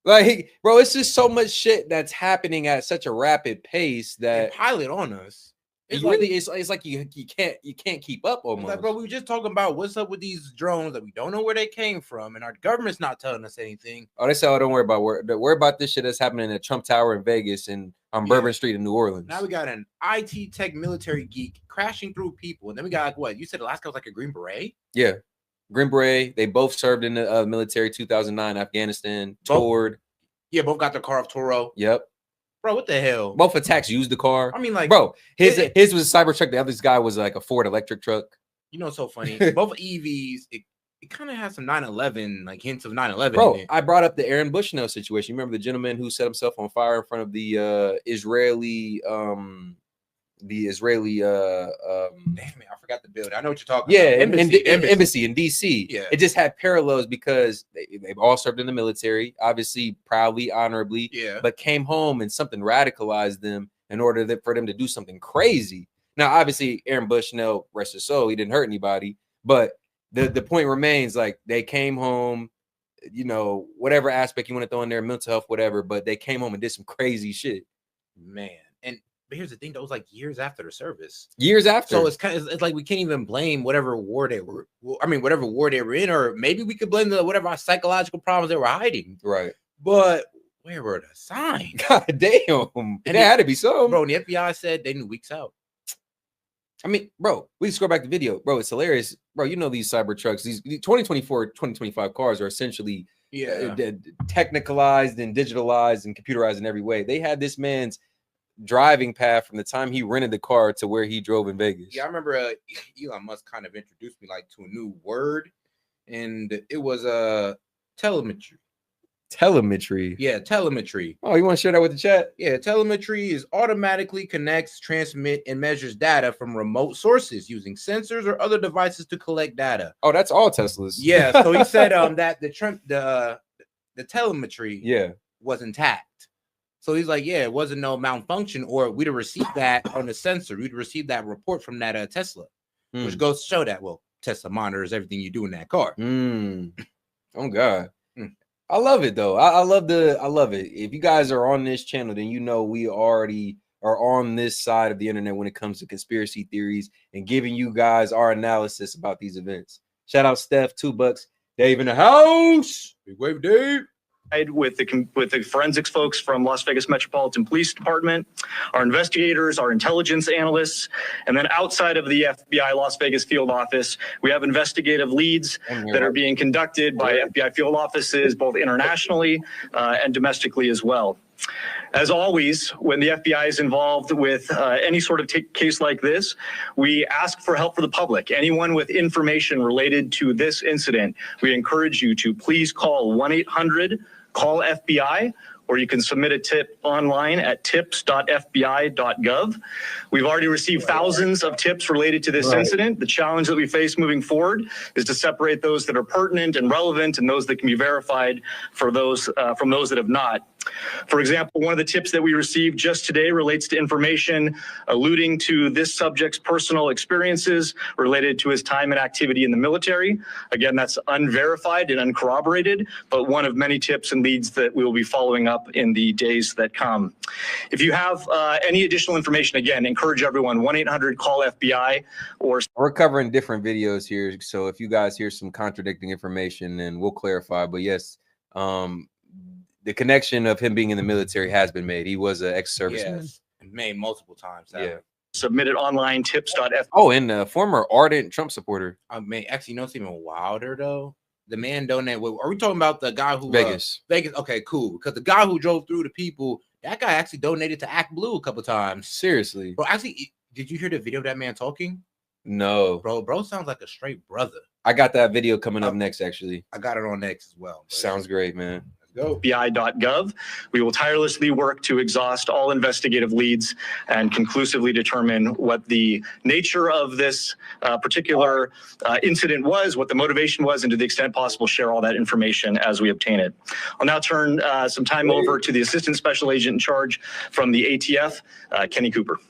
Like, bro, it's just so much shit that's happening at such a rapid pace They that pilot on us. it's like, really it's like you can't keep up almost. Like, bro, we were just talking about what's up with these drones that we don't know where they came from, and our government's not telling us anything. Oh, they say, oh, don't worry about worry about this shit that's happening at Trump Tower in Vegas and on Bourbon Street in New Orleans. Now we got an IT tech military geek crashing through people, and then we got like what you said. The last guy was like a Green Beret. Yeah, Green Beret. They both served in the military. 2009 Afghanistan. Toured. Yeah, both got their car off Toro. Yep. Bro, what the hell? Both attacks used the car. I mean, like, bro, his was a Cybertruck. The other guy was like a Ford electric truck. You know, it's so funny. Both EVs. It kind of has some 9/11, like hints of 9/11. Bro, in it. I brought up the Aaron Bushnell situation. You remember the gentleman who set himself on fire in front of the Israeli damn it, I forgot the building. I know what you're talking about. Yeah, embassy in DC. Yeah. It just had parallels because they've all served in the military, obviously proudly, honorably, but came home and something radicalized them in order for them to do something crazy. Now, obviously, Aaron Bushnell, rest his soul, he didn't hurt anybody, but the point remains, like, they came home, you know, whatever aspect you want to throw in there, mental health, whatever, but they came home and did some crazy shit. Man. But here's the thing, that was like years after the service. Years after. So it's like we can't even blame whatever war they were. I mean, whatever war they were in, or maybe we could blame whatever psychological problems they were hiding. Right. But where were the signs? God damn. And there had to be some. Bro, the FBI said they knew weeks out. I mean, bro, we can scroll back the video. Bro, it's hilarious. Bro, you know these Cybertrucks, these 2024, 2025 cars are essentially technicalized and digitalized and computerized in every way. They had this man's driving path from the time he rented the car to where he drove in Vegas. Yeah, I remember Elon Musk kind of introduced me like to a new word, and it was telemetry. Telemetry. Yeah, telemetry. Oh, you want to share that with the chat? Yeah, telemetry is automatically connects, transmit, and measures data from remote sources using sensors or other devices to collect data. Oh, that's all Teslas. Yeah, so he said that the telemetry was intact. So he's like, yeah, it wasn't no malfunction, or we'd have received that on the sensor. We'd receive that report from that Tesla, which goes to show that, well, Tesla monitors everything you do in that car. Oh God. I love it though. I love it. If you guys are on this channel, then you know we already are on this side of the internet when it comes to conspiracy theories and giving you guys our analysis about these events. Shout out Steph, $2, Dave in the house. Big wave, Dave. With the forensics folks from Las Vegas Metropolitan Police Department, our investigators, our intelligence analysts, and then outside of the FBI Las Vegas field office, we have investigative leads that are being conducted by FBI field offices, both internationally and domestically as well. As always, when the FBI is involved with any sort of case like this, we ask for help for the public. Anyone with information related to this incident, we encourage you to please call 1-800-CALL-FBI, or you can submit a tip online at tips.fbi.gov. We've already received thousands of tips related to this incident. The challenge that we face moving forward is to separate those that are pertinent and relevant and those that can be verified for those from those that have not. For example, one of the tips that we received just today relates to information alluding to this subject's personal experiences related to his time and activity in the military. Again, that's unverified and uncorroborated, but one of many tips and leads that we will be following up in the days that come. If you have any additional information, again, encourage everyone, 1-800-CALL-FBI, or... We're covering different videos here, so if you guys hear some contradicting information, then we'll clarify. But yes, the connection of him being in the military has been made. He was an ex-serviceman. Yes, made multiple times. Submit it online, tips.fbi. Oh, and a former ardent Trump supporter. I mean, actually, you know what's even wilder, though? The man donated. Are we talking about the guy who... Vegas. Vegas, okay, cool. Because the guy who drove through the people, that guy actually donated to Act Blue a couple times. Seriously. Bro, actually, did you hear the video of that man talking? No. Bro sounds like a straight brother. I got that video coming up next, actually. I got it on next as well. Sounds great, man. FBI.gov. We will tirelessly work to exhaust all investigative leads and conclusively determine what the nature of this particular incident was, what the motivation was, and to the extent possible, share all that information as we obtain it. I'll now turn some time over to the Assistant Special Agent in charge from the ATF, Kenny Cooper.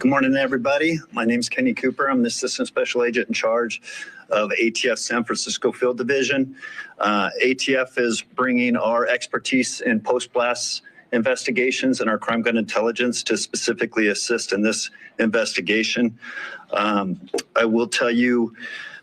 Good morning, everybody. My name is Kenny Cooper. I'm the Assistant Special Agent in charge of ATF San Francisco Field Division. ATF is bringing our expertise in post-blast investigations and our crime gun intelligence to specifically assist in this investigation. I will tell you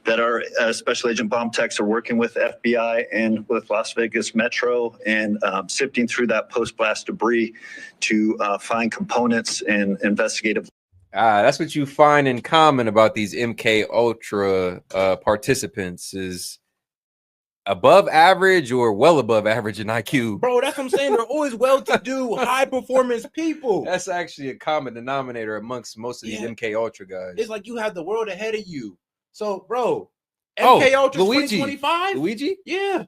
that our Special Agent bomb techs are working with FBI and with Las Vegas Metro and sifting through that post-blast debris to find components and investigative. That's what you find in common about these MK Ultra participants is above average or well above average in IQ. Bro, that's what I'm saying. They're always well-to-do, high-performance people. That's actually a common denominator amongst most of these MK Ultra guys. It's like you have the world ahead of you. So, bro, MK Ultra 2025? Luigi? Yeah.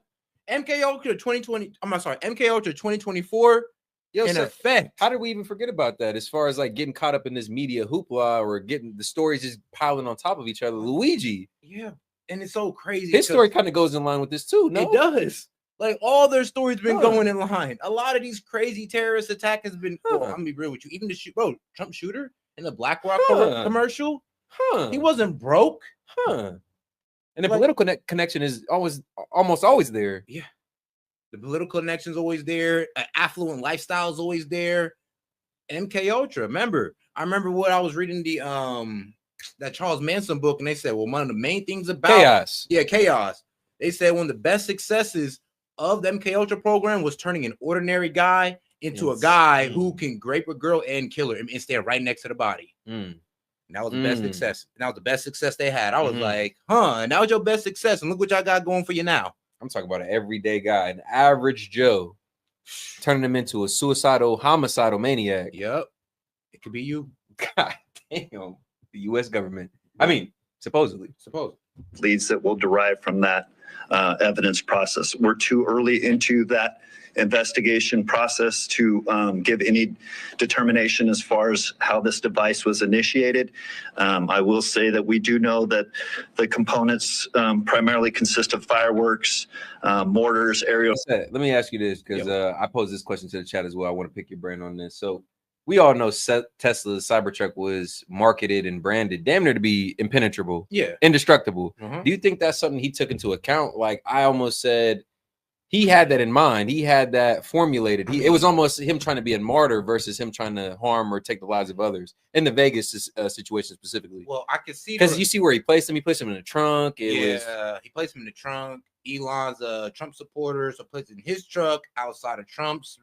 MK Ultra 2020. I'm sorry, MK Ultra 2024 in effect. How did we even forget about that? As far as like getting caught up in this media hoopla or getting the stories just piling on top of each other. Luigi. Yeah. And it's so crazy. His story kind of goes in line with this too. No, it does. Like all their stories been going in line. A lot of these crazy terrorist attack has been. Well, I'm gonna be real with you. Even the Trump shooter in the BlackRock commercial. He wasn't broke. And the political connection is almost always there. Yeah. The political connection's always there. An affluent lifestyle is always there. MK Ultra. I remember what I was reading that Charles Manson book, and they said, well, one of the main things about chaos. Yeah, chaos. They said one of the best successes of the MK Ultra program was turning an ordinary guy into a guy who can grape a girl and kill her and stand right next to the body. And that was the best success. And that was the best success they had. I was like, and that was your best success. And look what y'all got going for you now. I'm talking about an everyday guy, an average Joe, turning him into a homicidal maniac. Yep. It could be you. God damn. The U.S. government. I mean, supposedly. Leads that will derive from that evidence process. We're too early into that investigation process to give any determination as far as how this device was initiated. I will say that we do know that the components primarily consist of fireworks, mortars, aerial. Let me ask you this, because I posed this question to the chat as well. I want to pick your brain on this. So we all know Tesla's Cybertruck was marketed and branded damn near to be impenetrable, indestructible. Do you think that's something he took into account? Like I almost said, he had that in mind. He had that formulated. It was almost him trying to be a martyr versus him trying to harm or take the lives of others in the Vegas situation specifically. Well, I can see because you see where he placed him. He placed him in the trunk. He placed him in the trunk. Elon's Trump supporters are placed in his truck outside of Trump's,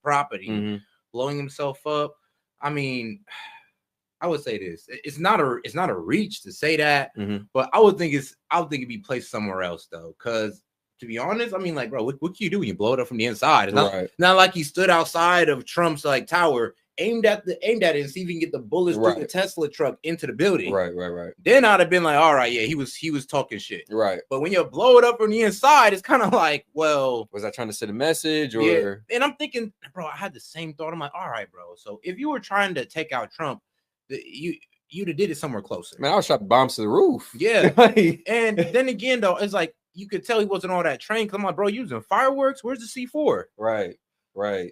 property, blowing himself up. I mean, I would say this: it's not a reach to say that, but I would think it'd be placed somewhere else though, because. To be honest, I mean, like, bro, what can you do when you blow it up from the inside? It's not like he stood outside of Trump's tower, aimed at it, and see if he can get the bullets through the Tesla truck into the building. Right. Then I'd have been like, all right, yeah, he was talking shit. Right. But when you blow it up from the inside, it's kind of like, well, was I trying to send a message or? Yeah. And I'm thinking, bro, I had the same thought. I'm like, all right, bro. So if you were trying to take out Trump, you'd have did it somewhere closer. Man, I was shot bombs to the roof. Yeah. And then again, though, it's like. You could tell he wasn't on that train. Come on, bro, using fireworks. Where's the C4? Right.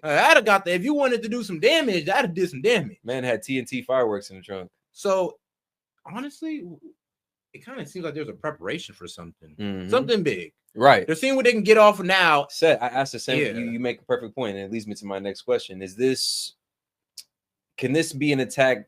I'd have got that. If you wanted to do some damage, that'd have did some damage. Man had TNT fireworks in the trunk. So, honestly, it kind of seems like there's a preparation for something. Something big. Right. They're seeing what they can get off of now. I asked the same. Yeah. You make a perfect point, and it leads me to my next question. Can this be an attack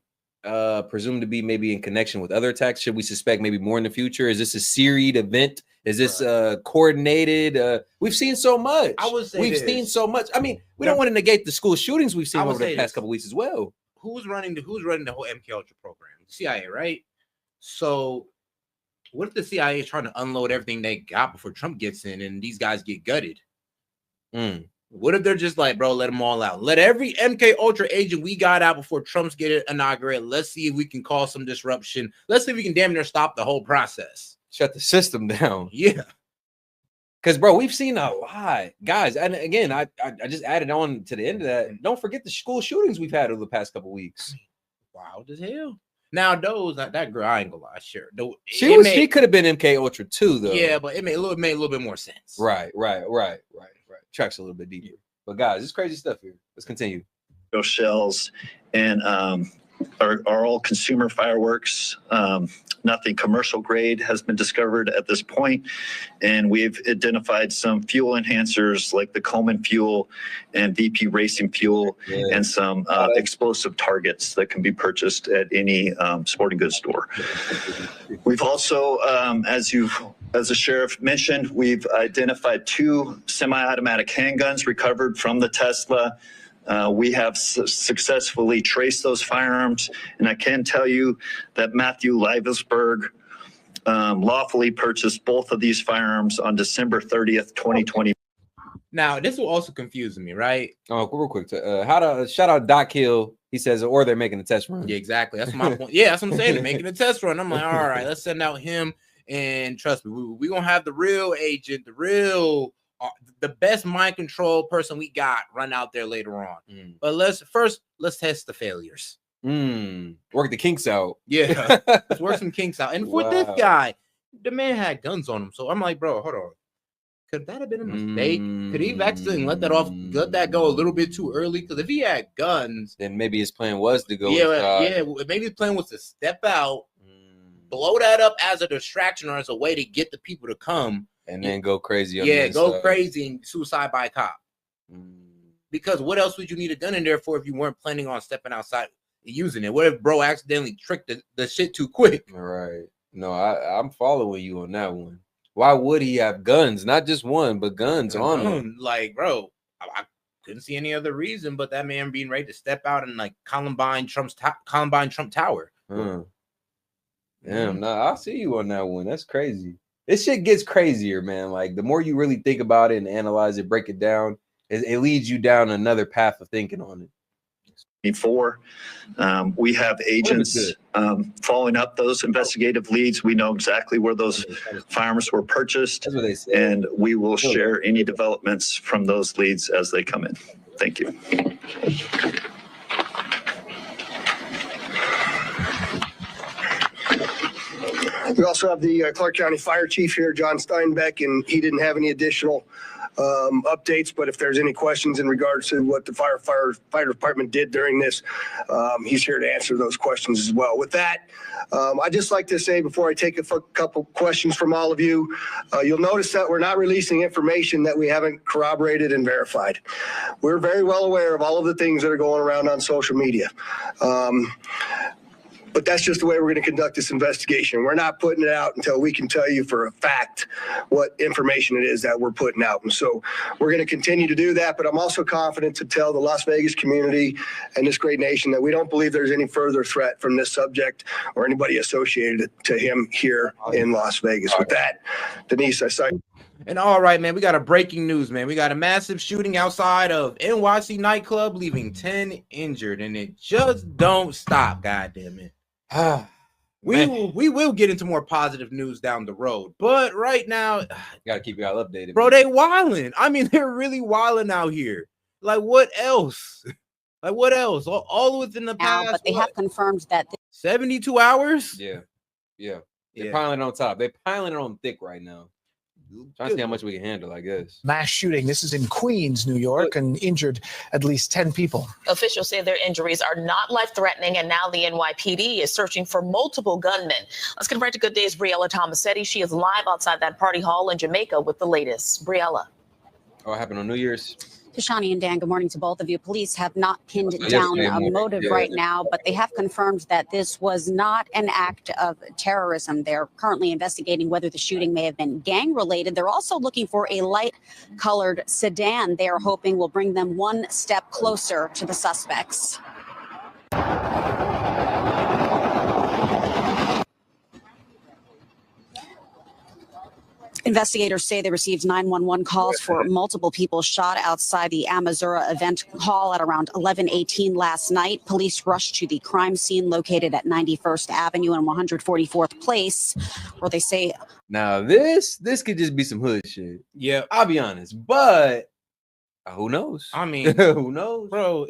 presumed to be maybe in connection with other attacks? Should we suspect maybe more in the future? Is this a seried event? Is this coordinated? We've seen so much. I would say we've seen so much. I mean, we don't want to negate the school shootings we've seen over the past couple weeks as well. Who's running the whole MK Ultra program? The CIA, right? So what if the CIA is trying to unload everything they got before Trump gets in and these guys get gutted? What if they're just like, bro, let them all out? Let every MK Ultra agent we got out before Trump's get inaugurated. Let's see if we can cause some disruption. Let's see if we can damn near stop the whole process. Shut the system down. Yeah. Because, bro, we've seen a lot. Guys, and again, I just added on to the end of that. Don't forget the school shootings we've had over the past couple weeks. Wild as hell. Now, that girl, I ain't gonna lie, sure. She could have been MK Ultra too, though. Yeah, but it made a little bit more sense. Right. Tracks a little bit deeper. But guys, it's crazy stuff here. Let's continue. Shells and are all consumer fireworks. Nothing commercial grade has been discovered at this point, and we've identified some fuel enhancers like the Coleman fuel and VP Racing fuel, and some explosive targets that can be purchased at any sporting goods store. We've also, as the sheriff mentioned, we've identified 2 semi-automatic handguns recovered from the Tesla. We have successfully traced those firearms, and I can tell you that Matthew Livesberg lawfully purchased both of these firearms on December 30th, 2020. Now, this will also confuse me, right? Oh, real quick. Shout out Doc Hill. He says, or they're making a test run. Yeah, exactly. That's my point. Yeah, that's what I'm saying. They're making a test run. I'm like, all right, let's send out him. And trust me, we're going to have the real agent, the best mind control person we got run out there later on. But let's test the failures. Work the kinks out. Yeah, let's work some kinks out. And with this guy, the man had guns on him. So I'm like, bro, hold on. Could that have been a mistake? Could he have accidentally let that go a little bit too early? Because if he had guns, then maybe his plan was to go. Maybe his plan was to step out, blow that up as a distraction or as a way to get the people to come, and then go crazy. Crazy and suicide by cop. Because what else would you need a gun in there for if you weren't planning on stepping outside and using it? What if bro accidentally tricked the shit too quick? All right. No, I'm following you on that one. Why would he have guns? Not just one, but guns on him. Like, bro, I couldn't see any other reason but that man being ready to step out and like Columbine Trump Tower. Damn, no, I see you on that one. That's crazy. This shit gets crazier, man. Like the more you really think about it and analyze it, break it down, it leads you down another path of thinking on it. Before we have agents following up those investigative leads. We know exactly where those firearms were purchased, that's what they say. And we will share any developments from those leads as they come in. Thank you. We also have the Clark County Fire Chief here, John Steinbeck, and he didn't have any additional updates, but if there's any questions in regards to what the fire department did during this, he's here to answer those questions as well. With that, I'd just like to say before I take a couple questions from all of you, you'll notice that we're not releasing information that we haven't corroborated and verified. We're very well aware of all of the things that are going around on social media. But that's just the way we're going to conduct this investigation. We're not putting it out until we can tell you for a fact what information it is that we're putting out. And so we're going to continue to do that. But I'm also confident to tell the Las Vegas community and this great nation that we don't believe there's any further threat from this subject or anybody associated to him here in Las Vegas. With that, Denise, I saw you. And all right, man, we got a breaking news, man. We got a massive shooting outside of NYC nightclub, leaving 10 injured, and it just don't stop. God damn it. We will get into more positive news down the road, but right now, gotta keep y'all updated, bro. They wilding. I mean, they're really wilding out here. Like, what else? Like, what else? All within the past. But they have confirmed that 72 hours. Yeah. They're piling it on top. They're piling it on thick right now. Trying to see how much we can handle, I guess. Mass shooting. This is in Queens, New York, and injured at least 10 people. Officials say their injuries are not life-threatening, and now the NYPD is searching for multiple gunmen. Let's get right to Good Day's Briella Tomasetti. She is live outside that party hall in Jamaica with the latest. Briella. What happened on New Year's? Tashani and Dan, good morning to both of you. Police have not pinned down a motive right now, but they have confirmed that this was not an act of terrorism. They're currently investigating whether the shooting may have been gang-related. They're also looking for a light-colored sedan they are hoping will bring them one step closer to the suspects. Investigators say they received 911 calls for multiple people shot outside the Amazura event hall at around 11:18 last night. Police rushed to the crime scene located at 91st Avenue and 144th Place, where they say... Now, this could just be some hood shit. Yeah. I'll be honest, but who knows? I mean, who knows? Bro,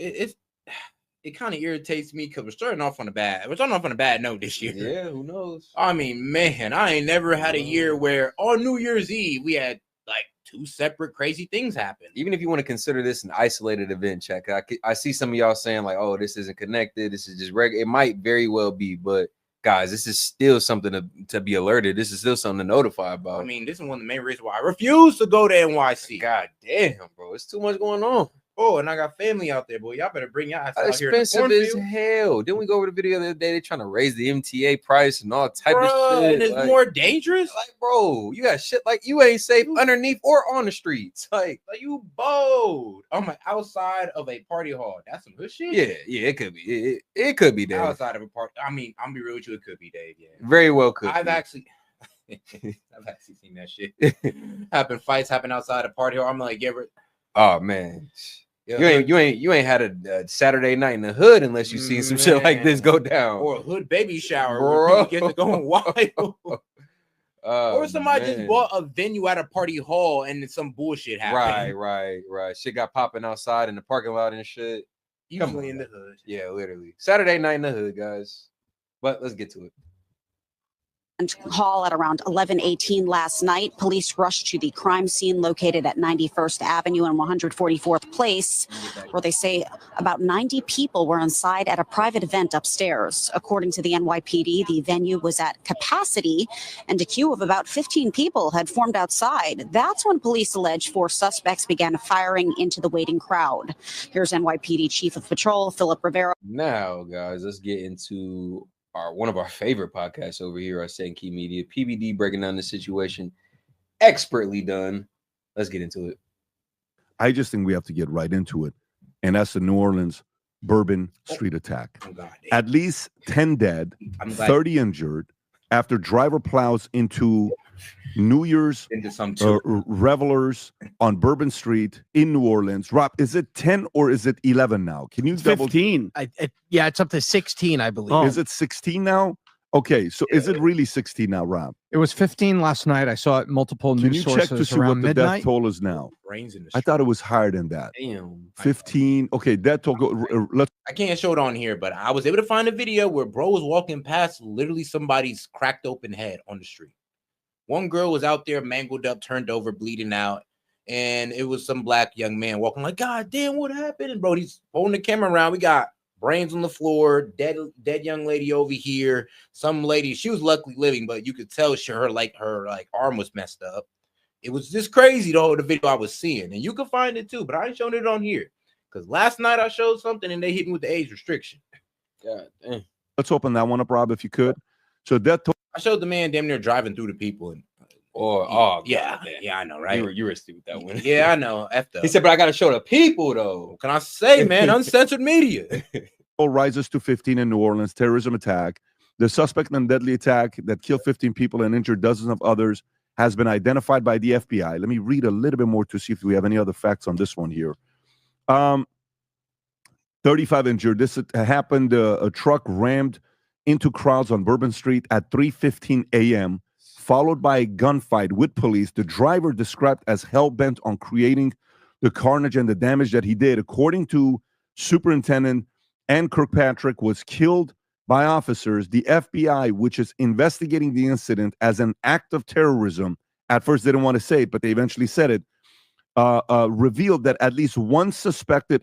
it kind of irritates me because we're starting off on a bad note this year. Yeah, who knows? I mean, man, I ain't never had a year where on New Year's Eve we had like two separate crazy things happened. Even if you want to consider this an isolated event, check. I see some of y'all saying like, "Oh, this isn't connected. This is just regular." It might very well be, but guys, this is still something to be alerted. This is still something to notify about. I mean, this is one of the main reasons why I refuse to go to NYC. God damn, bro, it's too much going on. Oh, and I got family out there, boy. Y'all better bring y'all ass out here. Expensive as hell. Didn't we go over the video the other day? They trying to raise the MTA price and all type of shit. And it's like, more dangerous. Like, bro, you got shit like you ain't safe underneath or on the streets. Like you bold. I'm outside of a party hall. That's some good shit. Yeah, it could be. It could be Dave. Outside of a party. I mean, I'm be real with you. It could be Dave. Yeah, very well could. I've actually seen that shit fights happen outside a party hall. I'm like, yeah. Oh man. You ain't had a Saturday night in the hood unless you seen some shit like this go down, or a hood baby shower where people get to going wild, or somebody just bought a venue at a party hall and then some bullshit happened. Right. Shit got popping outside in the parking lot and shit. Usually in the hood. Yeah, literally Saturday night in the hood, guys. But let's get to it. Hall at around 11:18 last night. Police rushed to the crime scene located at 91st Avenue and 144th Place, where they say about 90 people were inside at a private event upstairs. According to the NYPD, the venue was at capacity and a queue of about 15 people had formed outside. That's when police allege 4 suspects began firing into the waiting crowd. Here's NYPD Chief of Patrol, Philip Rivera. Now, guys, let's get into one of our favorite podcasts over here at S.E.T Media, PBD, breaking down the situation, expertly done. Let's get into it. I just think we have to get right into it, and that's the New Orleans Bourbon Street attack. At least 10 dead, 30 injured after driver plows into New Year's revelers on Bourbon Street in New Orleans. Rob, is it 10 or is it 11 now? Can you double? 15. Yeah, it's up to 16, I believe. Is it 16 now? Okay, so is it really 16 now, Rob? It was 15 last night. I saw it multiple news sources. Can you check to see what the death toll is now? I thought it was higher than that. Damn. 15. Okay, death toll. I can't show it on here, but I was able to find a video where bro was walking past literally somebody's cracked open head on the street. One girl was out there mangled up, turned over, bleeding out. And it was some black young man walking like, God damn, what happened? And bro, he's holding the camera around. We got brains on the floor, dead young lady over here. Some lady, she was luckily living, but you could tell her arm was messed up. It was just crazy, though, the video I was seeing. And you can find it too, but I ain't showing it on here. Because last night I showed something and they hit me with the age restriction. God damn. Let's open that one up, Rob, if you could. So death toll. I showed the man damn near driving through the people. And yeah, I know, right? You were stupid that one. Yeah, I know. He said, but I got to show the people, though. Can I say, man, uncensored media. Rises to 15 in New Orleans, terrorism attack. The suspect in the deadly attack that killed 15 people and injured dozens of others has been identified by the FBI. Let me read a little bit more to see if we have any other facts on this one here. 35 injured. This happened. A truck rammed into crowds on Bourbon Street at 3:15 a.m., followed by a gunfight with police. The driver described as hell-bent on creating the carnage and the damage that he did. According to Superintendent Ann Kirkpatrick, was killed by officers. The FBI, which is investigating the incident as an act of terrorism, at first they didn't want to say it, but they eventually said it, revealed that at least one suspected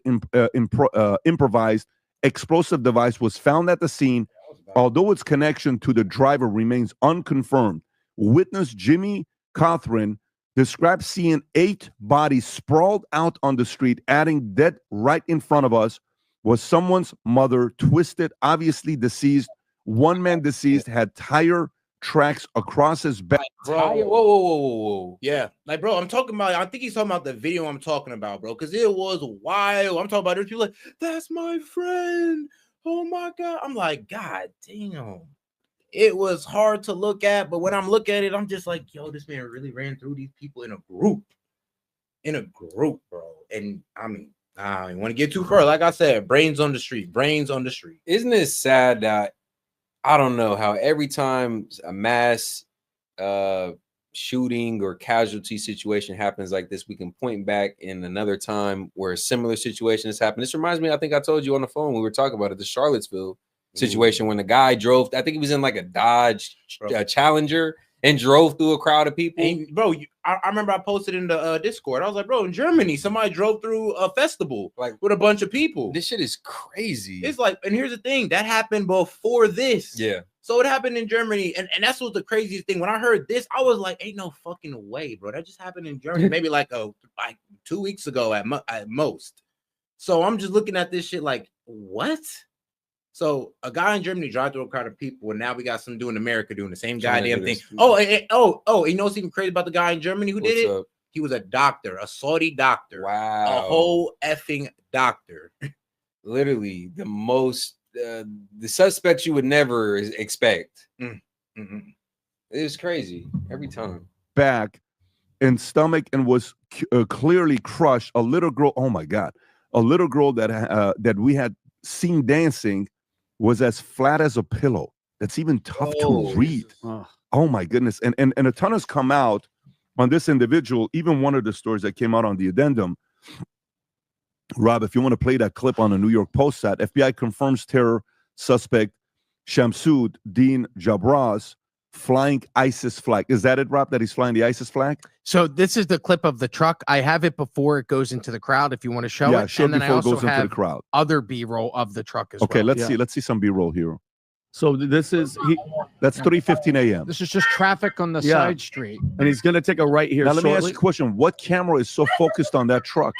improvised explosive device was found at the scene, although its connection to the driver remains unconfirmed. Witness Jimmy Cothran described seeing 8 bodies sprawled out on the street, adding dead right in front of us was someone's mother, twisted, obviously deceased. One man deceased had tire tracks across his back. Whoa. Yeah. Like, bro, I'm talking about, I think he's talking about the video I'm talking about, bro, because it was wild. I'm talking about there's people like, that's my friend. Oh my God. I'm like, God damn. It was hard to look at, but when I'm looking at it, I'm just like, yo, this man really ran through these people in a group. Bro. And I mean, I don't want to get too far. Like I said, brains on the street. Isn't it sad that I don't know how every time a mass shooting or casualty situation happens like this, we can point back in another time where a similar situation has happened. This reminds me, I think I told you on the phone, we were talking about it, the Charlottesville situation when the guy drove, I think he was in like a Dodge Challenger, and drove through a crowd of people. And bro, I remember I posted in the Discord. I was like, bro, in Germany, somebody drove through a festival like with a bunch of people. This shit is crazy. It's like, and here's the thing, that happened before this. Yeah. So it happened in Germany, and that's what the craziest thing. When I heard this, I was like, ain't no fucking way, bro. That just happened in Germany, maybe like 2 weeks ago at most. So I'm just looking at this shit like, what? So a guy in Germany drive through a crowd of people, and now we got some dude in America doing the same goddamn thing. Oh, you know what's even crazy about the guy in Germany who did it? He was a doctor, a Saudi doctor. Wow. A whole effing doctor. Literally the most the suspects you would never expect. Mm-hmm. It was crazy every time. Back and stomach and was clearly crushed. A little girl, oh my God, a little girl that we had seen dancing was as flat as a pillow. That's even tough to read. Oh my goodness. And a ton has come out on this individual. Even one of the stories that came out on the addendum. Rob, if you want to play that clip on the New York Post site, FBI confirms terror suspect Shamsud Din Jabraz flying ISIS flag. Is that it, Rob, that he's flying the ISIS flag? So this is the clip of the truck. I have it before it goes into the crowd if you want to show it. Yeah, show it before it goes into the crowd. Other B-roll of the truck as well. Okay, let's see some B-roll here. So this is that's 3:15 a.m. This is just traffic on the side street. And he's gonna take a right here. Now let me ask you a question. What camera is so focused on that truck?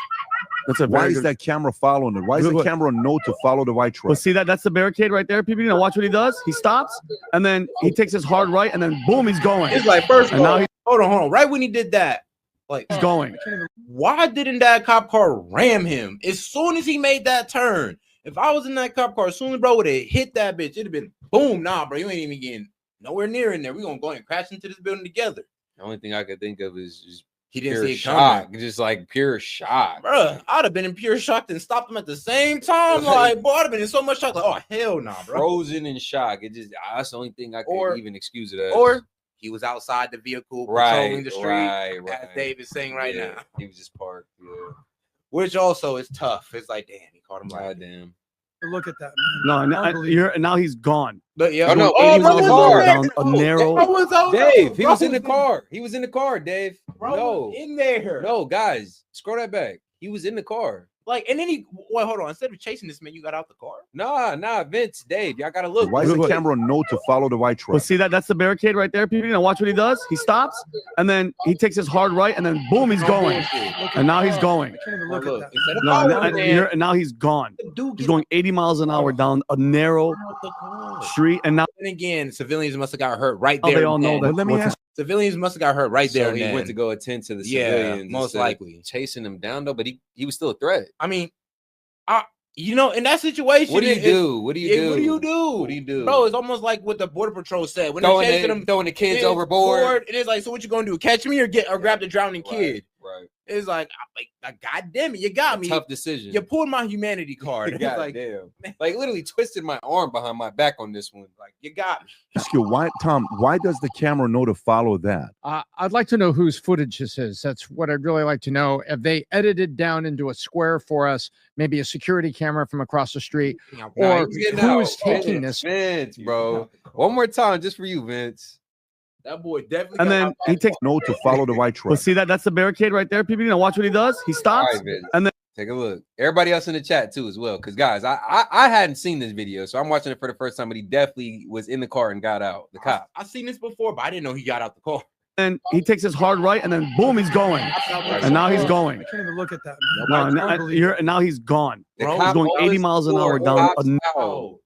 Why is that camera following it? Why is the camera know to follow the white truck? Well, see that's the barricade right there, people. You know, watch what he does. He stops and then he takes his hard right and then boom, he's going. It's like first and now hold on. Right when he did that, like he's going. Why didn't that cop car ram him as soon as he made that turn? If I was in that cop car, as soon as bro would have hit that bitch, it'd have been boom. Nah, bro, you ain't even getting nowhere near in there. We're gonna go and crash into this building together. The only thing I could think of is just he didn't pure see it shock, coming. just like pure shock. Bro, I'd have been in pure shock and stopped him at the same time. Like, boy, I'd have been in so much shock. Like, oh hell nah, bro. Frozen in shock. It just that's the only thing I could even excuse it as. Or he was outside the vehicle patrolling the street, as David's saying right now. He was just parked. Yeah. Which also is tough. It's like, damn, he caught him like damn. Look at that, man. No, now he's gone. But yeah, no, he was in the car. Down a narrow. Dave, he was in the car. He was in the car, Dave. Bro, no, in there. No, guys, scroll that back. He was in the car. Like, and then hold on. Instead of chasing this man, you got out the car. Nah, Vince, Dave, y'all gotta look. Why does the camera know to follow the white truck? Well, see that's the barricade right there, people. You know, watch what he does. He stops and then he takes his hard right and then boom, he's going. And now he's going. Now he's gone. He's going 80 miles an hour down a narrow street, and now. And again, civilians must have got hurt right there. They all know that. Let me ask. Civilians must have got hurt right there. So he went to go attend to the civilians. Most likely chasing them down though, but he was still a threat. I mean, you know, in that situation, what do you do? What do you do, bro? It's almost like what the border patrol said when they're chasing them, throwing the kids overboard. It is like, so what you gonna do? Catch me or grab the drowning kid? Right. It's like God damn it, you got me. Tough decision. You pulled my humanity card. God like, damn. Like literally twisted my arm behind my back on this one. Like you got me. Ask you why, Tom? Why does the camera know to follow that? I'd like to know whose footage this is. That's what I'd really like to know. If they edited down into a square for us, maybe a security camera from across the street, or who is taking this? Vince, bro. One more time, just for you, Vince. That boy definitely. And then he takes no to follow the white truck. Well, see that's the barricade right there, people. You know, watch what he does. He stops and then take a look. Everybody else in the chat too, as well. Because guys, I hadn't seen this video, so I'm watching it for the first time. But he definitely was in the car and got out. The cop. I've seen this before, but I didn't know he got out the car. And he takes his hard right, and then boom, he's going. And now he's going. I can't even look at that. Now he's gone. He's going 80 miles an hour down.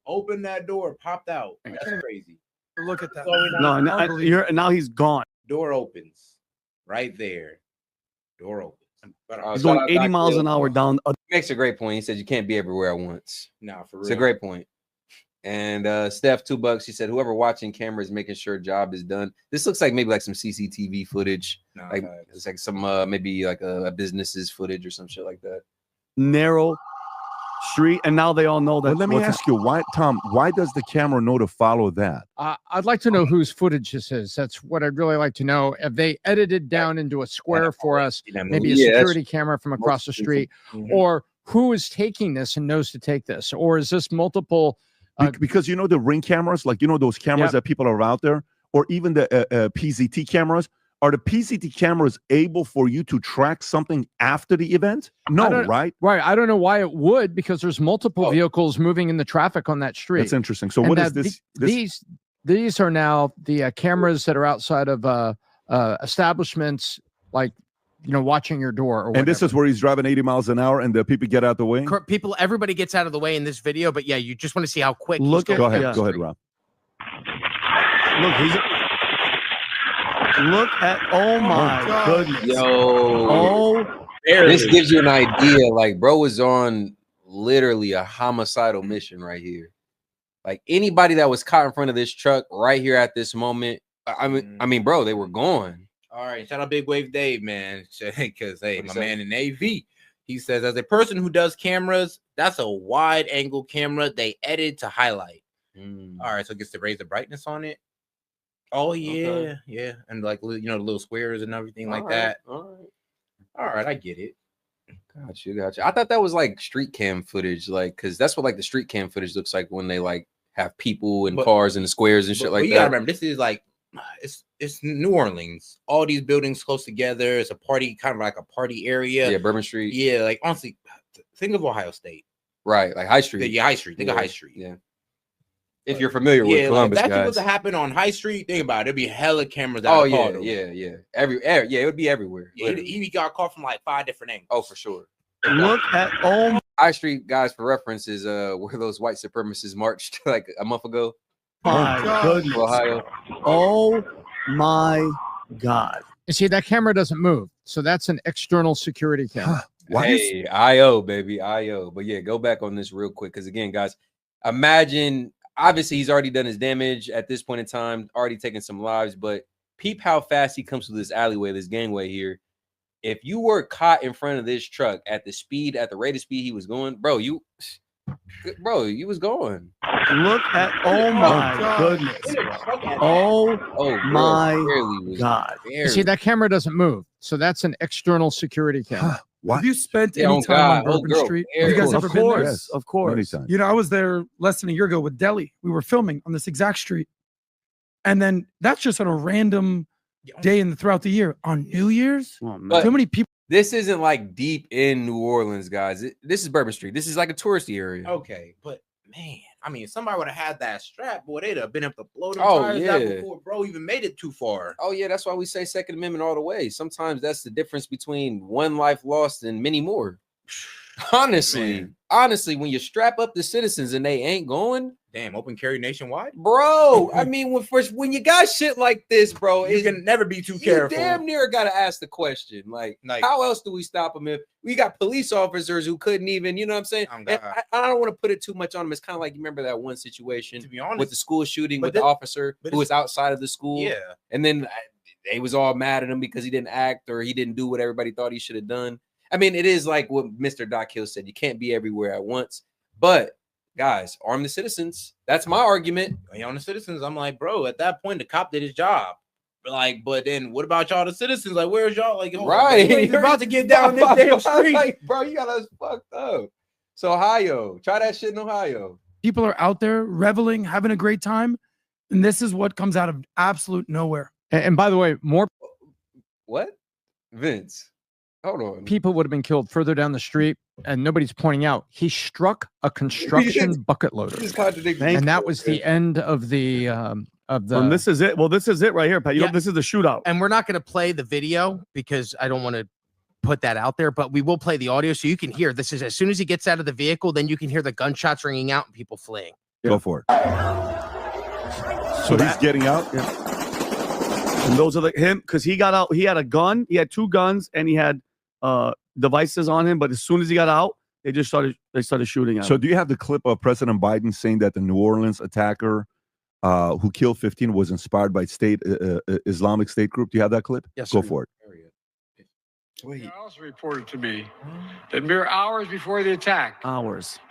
Open that door, popped out. That's crazy. Look at that. Now he's gone. Door opens right there. Door opens. He's going 80 miles an hour down. Makes a great point. He said you can't be everywhere at once. Nah, for real. It's a great point. And Steph, $2. He said whoever watching camera is making sure job is done. This looks like maybe like some CCTV footage. Like it's like some maybe like a business's footage or some shit like that. Narrow street, and now they all know that. But let me ask you, why, Tom? Why does the camera know to follow that? I'd like to know whose footage this is. That's what I'd really like to know. If they edited down into a square for us, maybe a security camera from across the street, or who is taking this and knows to take this, or is this multiple? Because you know the Ring cameras, like you know those cameras that people are out there. or even the PZT cameras, are the PZT cameras able for you to track something after the event? No, right? Right. I don't know why it would, because there's multiple vehicles moving in the traffic on that street. That's interesting. So And what is that this? These are now the cameras that are outside of establishments, like, watching your door. Or And this is where he's driving 80 miles an hour and the people get out the way? Everybody gets out of the way in this video, but yeah, you just want to see how quick. Go ahead, Rob. Look at, oh my goodness. Yo. This gives you an idea. Like, bro was on literally a homicidal mission right here. Like, anybody that was caught in front of this truck right here at this moment, I mean, bro, they were gone. All right, shout out Big Wave Dave, man. Because hey, my man in AV, he says, as a person who does cameras, that's a wide angle camera they edit to highlight. All right, so it gets to raise the brightness on it. Oh yeah, yeah, and like the little squares and everything like that. All right, I get it. Gotcha. I thought that was like street cam footage, like, because that's what like the street cam footage looks like when they like have people and cars in the squares and shit like that. You gotta remember, this is like it's New Orleans. All these buildings close together. It's a party, kind of like a party area. Yeah, Bourbon Street. Yeah, like honestly, think of Ohio State. Right, like High Street. Yeah, High Street. Think of High Street. Yeah. If you're familiar with Columbus, like, if that guys. was to happen on High Street, think about it. There'd be hella cameras out of Colorado. Yeah. It would be everywhere. Yeah, he got caught from like 5 different angles. Oh, for sure. Look at High Street, guys, for reference, is where those white supremacists marched like a month ago. My goodness. Ohio. Oh my God. You see, that camera doesn't move. So that's an external security camera. Hey, IO, baby, IO. But yeah, go back on this real quick. Because again, guys, imagine, obviously he's already done his damage at this point in time, already taken some lives, but peep how fast he comes through this alleyway, this gangway here. If you were caught in front of this truck at the rate of speed he was going, bro, you was going. Look at, oh my goodness. Oh my God. You see, that camera doesn't move. So that's an external security camera. Have you spent any time on Bourbon Street? Have you guys ever been there? Yes, of course. You know, I was there less than a year ago with Deli. We were filming on this exact street. And then that's just on a random day throughout the year. On New Year's, so many people. This isn't like deep in New Orleans, guys. This is Bourbon Street. This is like a touristy area. Okay, but man, I mean, if somebody would have had that strap, boy, they'd have been able to blow them tires out before bro even made it too far. Oh yeah, that's why we say Second Amendment all the way. Sometimes that's the difference between one life lost and many more. Honestly, when you strap up the citizens and they ain't going, damn, open carry nationwide, bro. I mean, when you got shit like this, bro, you can never be too careful. You damn near got to ask the question, like, how else do we stop them if we got police officers who couldn't even, you know what I'm saying? And I don't want to put it too much on them. It's kind of like, you remember that one situation, to be honest, with the school shooting with the officer who was outside of the school, and then they was all mad at him because he didn't act or he didn't do what everybody thought he should have done. I mean, it is like what Mr. Doc Hill said. You can't be everywhere at once. But, guys, arm the citizens. That's my argument. On the citizens, I'm like, bro, at that point, the cop did his job. But then what about y'all, the citizens? Like, where's y'all? Like, right. You're about to get down this damn street. Like, bro, you got us fucked up. So, Ohio. Try that shit in Ohio. People are out there reveling, having a great time. And this is what comes out of absolute nowhere. And by the way, more. What? Vince. Hold on. People would have been killed further down the street, and nobody's pointing out he struck a construction bucket loader, and that was the end of the And this is it. Well, this is it right here, Pat. This is the shootout. And we're not going to play the video because I don't want to put that out there, but we will play the audio so you can hear. This is as soon as he gets out of the vehicle, then you can hear the gunshots ringing out and people fleeing. Go for it. So he's getting out. And those are him because he got out. He had a gun. He had 2 guns, and he had devices on him. But as soon as he got out, they started shooting at him. So do you have the clip of President Biden saying that the New Orleans attacker who killed 15 was inspired by Islamic State group? Do you have that clip? Yes. Go for it. He also reported to me that mere hours before the attack,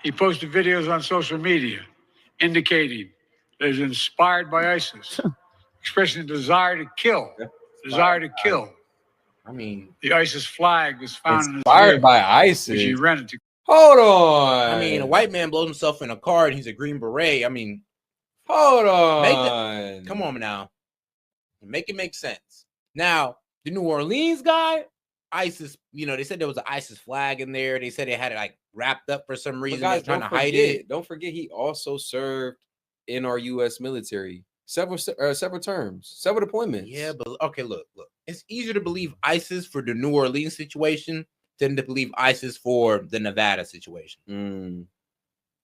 he posted videos on social media indicating that he's inspired by ISIS, expressing a desire to kill. I mean, the ISIS flag was found inspired by ISIS. Which he rented to. Hold on. I mean, a white man blows himself in a car and he's a Green Beret. I mean, hold on. Come on now. Make it make sense. Now, the New Orleans guy, ISIS, they said there was an ISIS flag in there. They said they had it like wrapped up for some reason. Guys, They're trying to hide it. Don't forget, he also served in our U.S. military several terms, several deployments. Yeah, but okay, look. It's easier to believe ISIS for the New Orleans situation than to believe ISIS for the Nevada situation.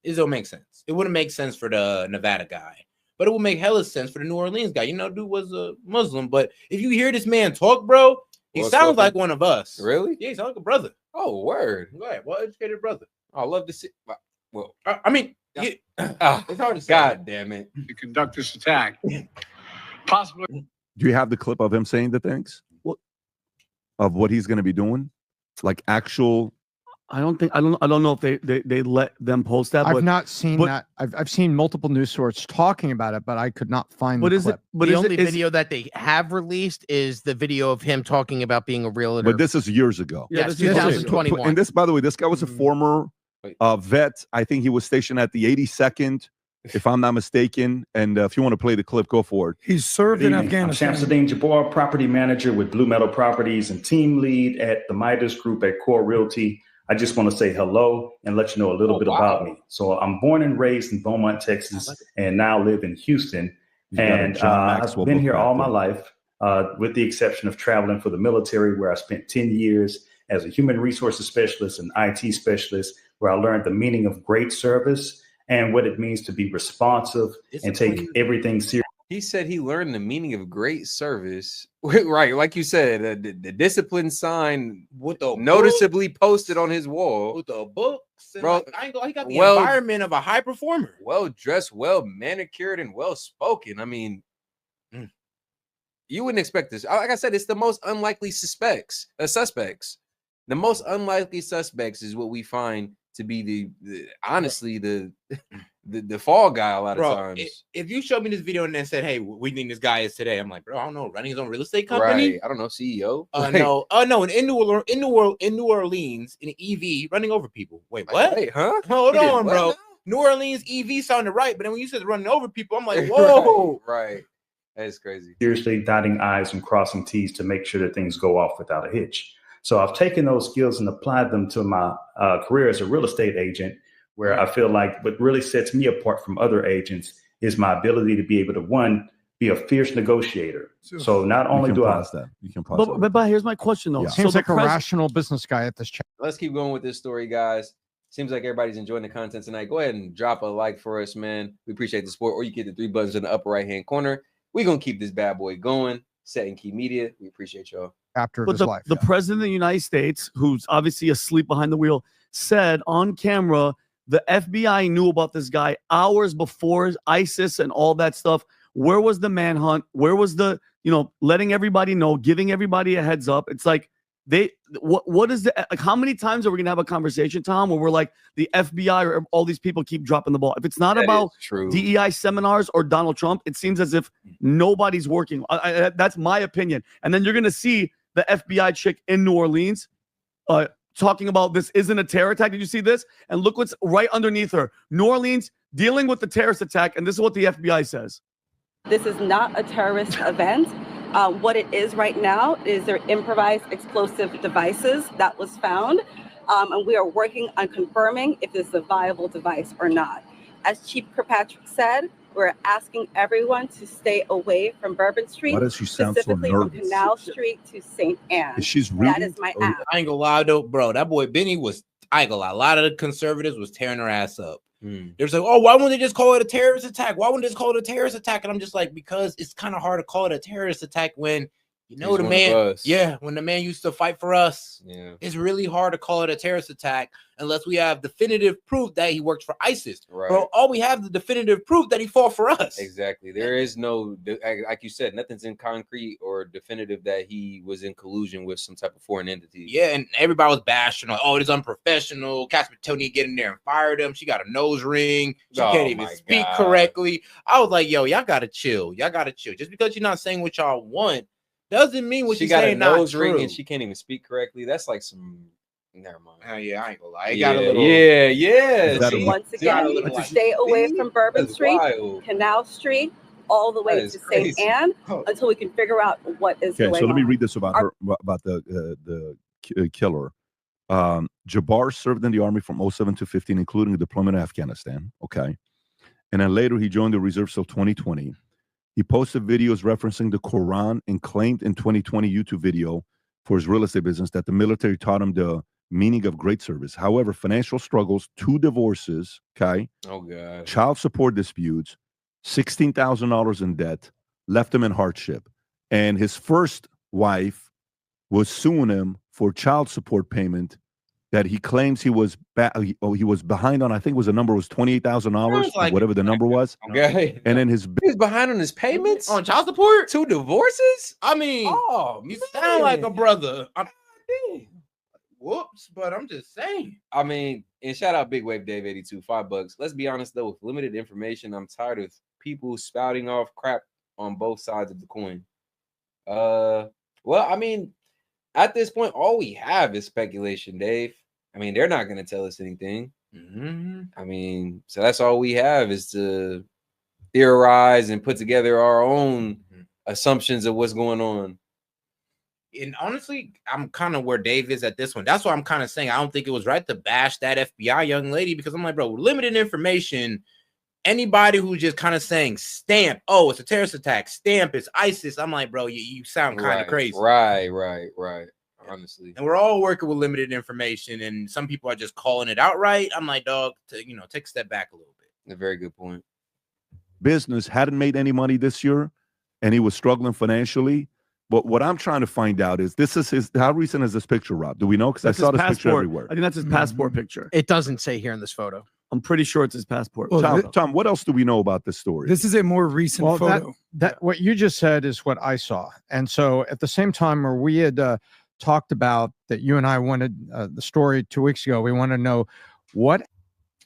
It don't make sense. It wouldn't make sense for the Nevada guy, but it would make hella sense for the New Orleans guy. Dude was a Muslim, but if you hear this man talk, bro, he sounds like one of us. Really? Yeah, he sounds like a brother. Oh, word. Go ahead. Well-educated brother. I love to see. Well, I mean, it's hard to say. God damn it. To conduct this attack. Possibly. Do you have the clip of him saying the things? Of what he's going to be doing? Like actual. I don't know if they let them post that. I've not seen that. I've seen multiple news sources talking about it, but I could not find the clip. The only video that they have released is the video of him talking about being a realtor. But this is years ago. Yes, 2021. And this, by the way, this guy was a former vet. I think he was stationed at the 82nd, if I'm not mistaken. And if you want to play the clip, go for it. He's served in Afghanistan. I'm Shamsuddin Jabbar, property manager with Blue Metal Properties and team lead at the Midas Group at Core Realty. I just want to say hello and let you know a little bit about me. So I'm born and raised in Beaumont, Texas, and now live in Houston. And I've been here all my life, with the exception of traveling for the military, where I spent 10 years as a human resources specialist and IT specialist, where I learned the meaning of great service and what it means to be responsive and take everything seriously. He said he learned the meaning of great service. Right, like you said, the discipline sign with the noticeably posted on his wall. With the books. And Bro, he got the environment of a high performer. Well dressed, well manicured, and well spoken. I mean, you wouldn't expect this. Like I said, it's the most unlikely suspects. The most unlikely suspects is what we find to be honestly the fall guy a lot of times. If you showed me this video and then said, "Hey, we think this guy is today," I'm like, bro, I don't know, running his own real estate company. Right. I don't know, CEO. No, in New Orleans, in an EV, running over people. Wait, what? Wait, huh? Hold on, bro. Now? New Orleans EV sounded right, but then when you said running over people, I'm like, whoa, right. That is crazy. Seriously dotting I's and crossing T's to make sure that things go off without a hitch. So I've taken those skills and applied them to my career as a real estate agent, where I feel like what really sets me apart from other agents is my ability to be able to, one, be a fierce negotiator. So not only do I... You can pause that. But here's my question, though. Yeah. Seems like a rational business guy at this chat. Let's keep going with this story, guys. Seems like everybody's enjoying the content tonight. Go ahead and drop a like for us, man. We appreciate the support. Or you get the 3 buttons in the upper right-hand corner. We're going to keep this bad boy going. Set and Key Media. We appreciate y'all. After his life. The president of the United States, who's obviously asleep behind the wheel, said on camera the FBI knew about this guy hours before ISIS and all that stuff. Where was the manhunt? Where was the, letting everybody know, giving everybody a heads up? It's like what is the, like, how many times are we gonna have a conversation, Tom, where we're like, the FBI or all these people keep dropping the ball? If it's not about DEI seminars or Donald Trump, it seems as if nobody's working. That's my opinion. And then you're gonna see the FBI chick in New Orleans talking about this isn't a terror attack. Did you see this? And look what's right underneath her. New Orleans dealing with the terrorist attack. And this is what the FBI says. This is not a terrorist event. What it is right now is their improvised explosive devices that was found. And we are working on confirming if this is a viable device or not. As Chief Kirkpatrick said, we're asking everyone to stay away from Bourbon Street, Why does she sound so specifically from nervous? Canal Street to St. Anne. She's That is my ask. I ain't gonna lie though, bro. That boy Benny was, I ain't gonna lie, a lot of the conservatives was tearing her ass up. They're like, oh, why wouldn't they just call it a terrorist attack? Why wouldn't they just call it a terrorist attack? And I'm just like, because it's kind of hard to call it a terrorist attack when the man, when the man used to fight for us. Yeah, it's really hard to call it a terrorist attack unless we have definitive proof that he worked for ISIS. Right. Bro, all we have the definitive proof that he fought for us. Exactly. There is no, like you said, nothing's in concrete or definitive that he was in collusion with some type of foreign entity. Yeah, and everybody was bashing on, oh, it's unprofessional. Catherine Tony get in there and fired him. She got a nose ring. She can't even speak correctly. I was like, yo, y'all gotta chill. Y'all gotta chill. Just because you're not saying what y'all want doesn't mean what she you're got saying a nose not ring true. And she can't even speak correctly. That's like some. Never mind. Yeah, I ain't gonna lie. It Yeah, got a little. yeah. Once again, stay away from Bourbon Street, Canal Street, all the way That to is St. crazy. Anne until we can figure out what is Okay, going so let me on. read this about her, about the killer. Jabbar served in the army from 07 to 15, including a deployment in Afghanistan. Okay. And then later he joined the reserves till 2020. He posted videos referencing the Quran and claimed in 2020 YouTube video for his real estate business that the military taught him the meaning of great service. However, financial struggles, 2 divorces, okay, Oh god. child support disputes, $16,000 in debt, left him in hardship. And his first wife was suing him for child support payment that he claims he was he was behind on. I think was the number was $28,000, like- whatever the number was. Okay. And then his He's behind on his payments on child support. 2 divorces. I mean, Oh, you sound like a man. brother. Whoops, but I'm just saying. I mean, and shout out Big Wave Dave 82, $5. Let's be honest though, with limited information, I'm tired of people spouting off crap on both sides of the coin. Well, I mean, at this point, all we have is speculation, Dave. I mean, they're not going to tell us anything. I mean, so that's all we have is to theorize and put together our own assumptions of what's going on. And honestly, I'm kind of where Dave is at this one. That's why I'm kind of saying I don't think it was right to bash that FBI young lady, because I'm like, bro, limited information. Anybody who's just kind of saying stamp, oh, it's a terrorist attack, stamp, it's ISIS. I'm like, bro, you sound kind of crazy. Right. Honestly. And we're all working with limited information, and some people are just calling it outright. I'm like, dog, take a step back a little bit. A very good point. business, hadn't made any money this year, and he was struggling financially. But what I'm trying to find out is how recent is this picture, Rob? Do we know? Because I saw this picture everywhere. I think that's his passport picture. It doesn't say here in this photo. I'm pretty sure it's his passport. Tom, what else do we know about this story? This is a more recent photo. That what you just said is what I saw. And so at the same time where we had talked about that, you and I wanted the story 2 weeks ago, we want to know what.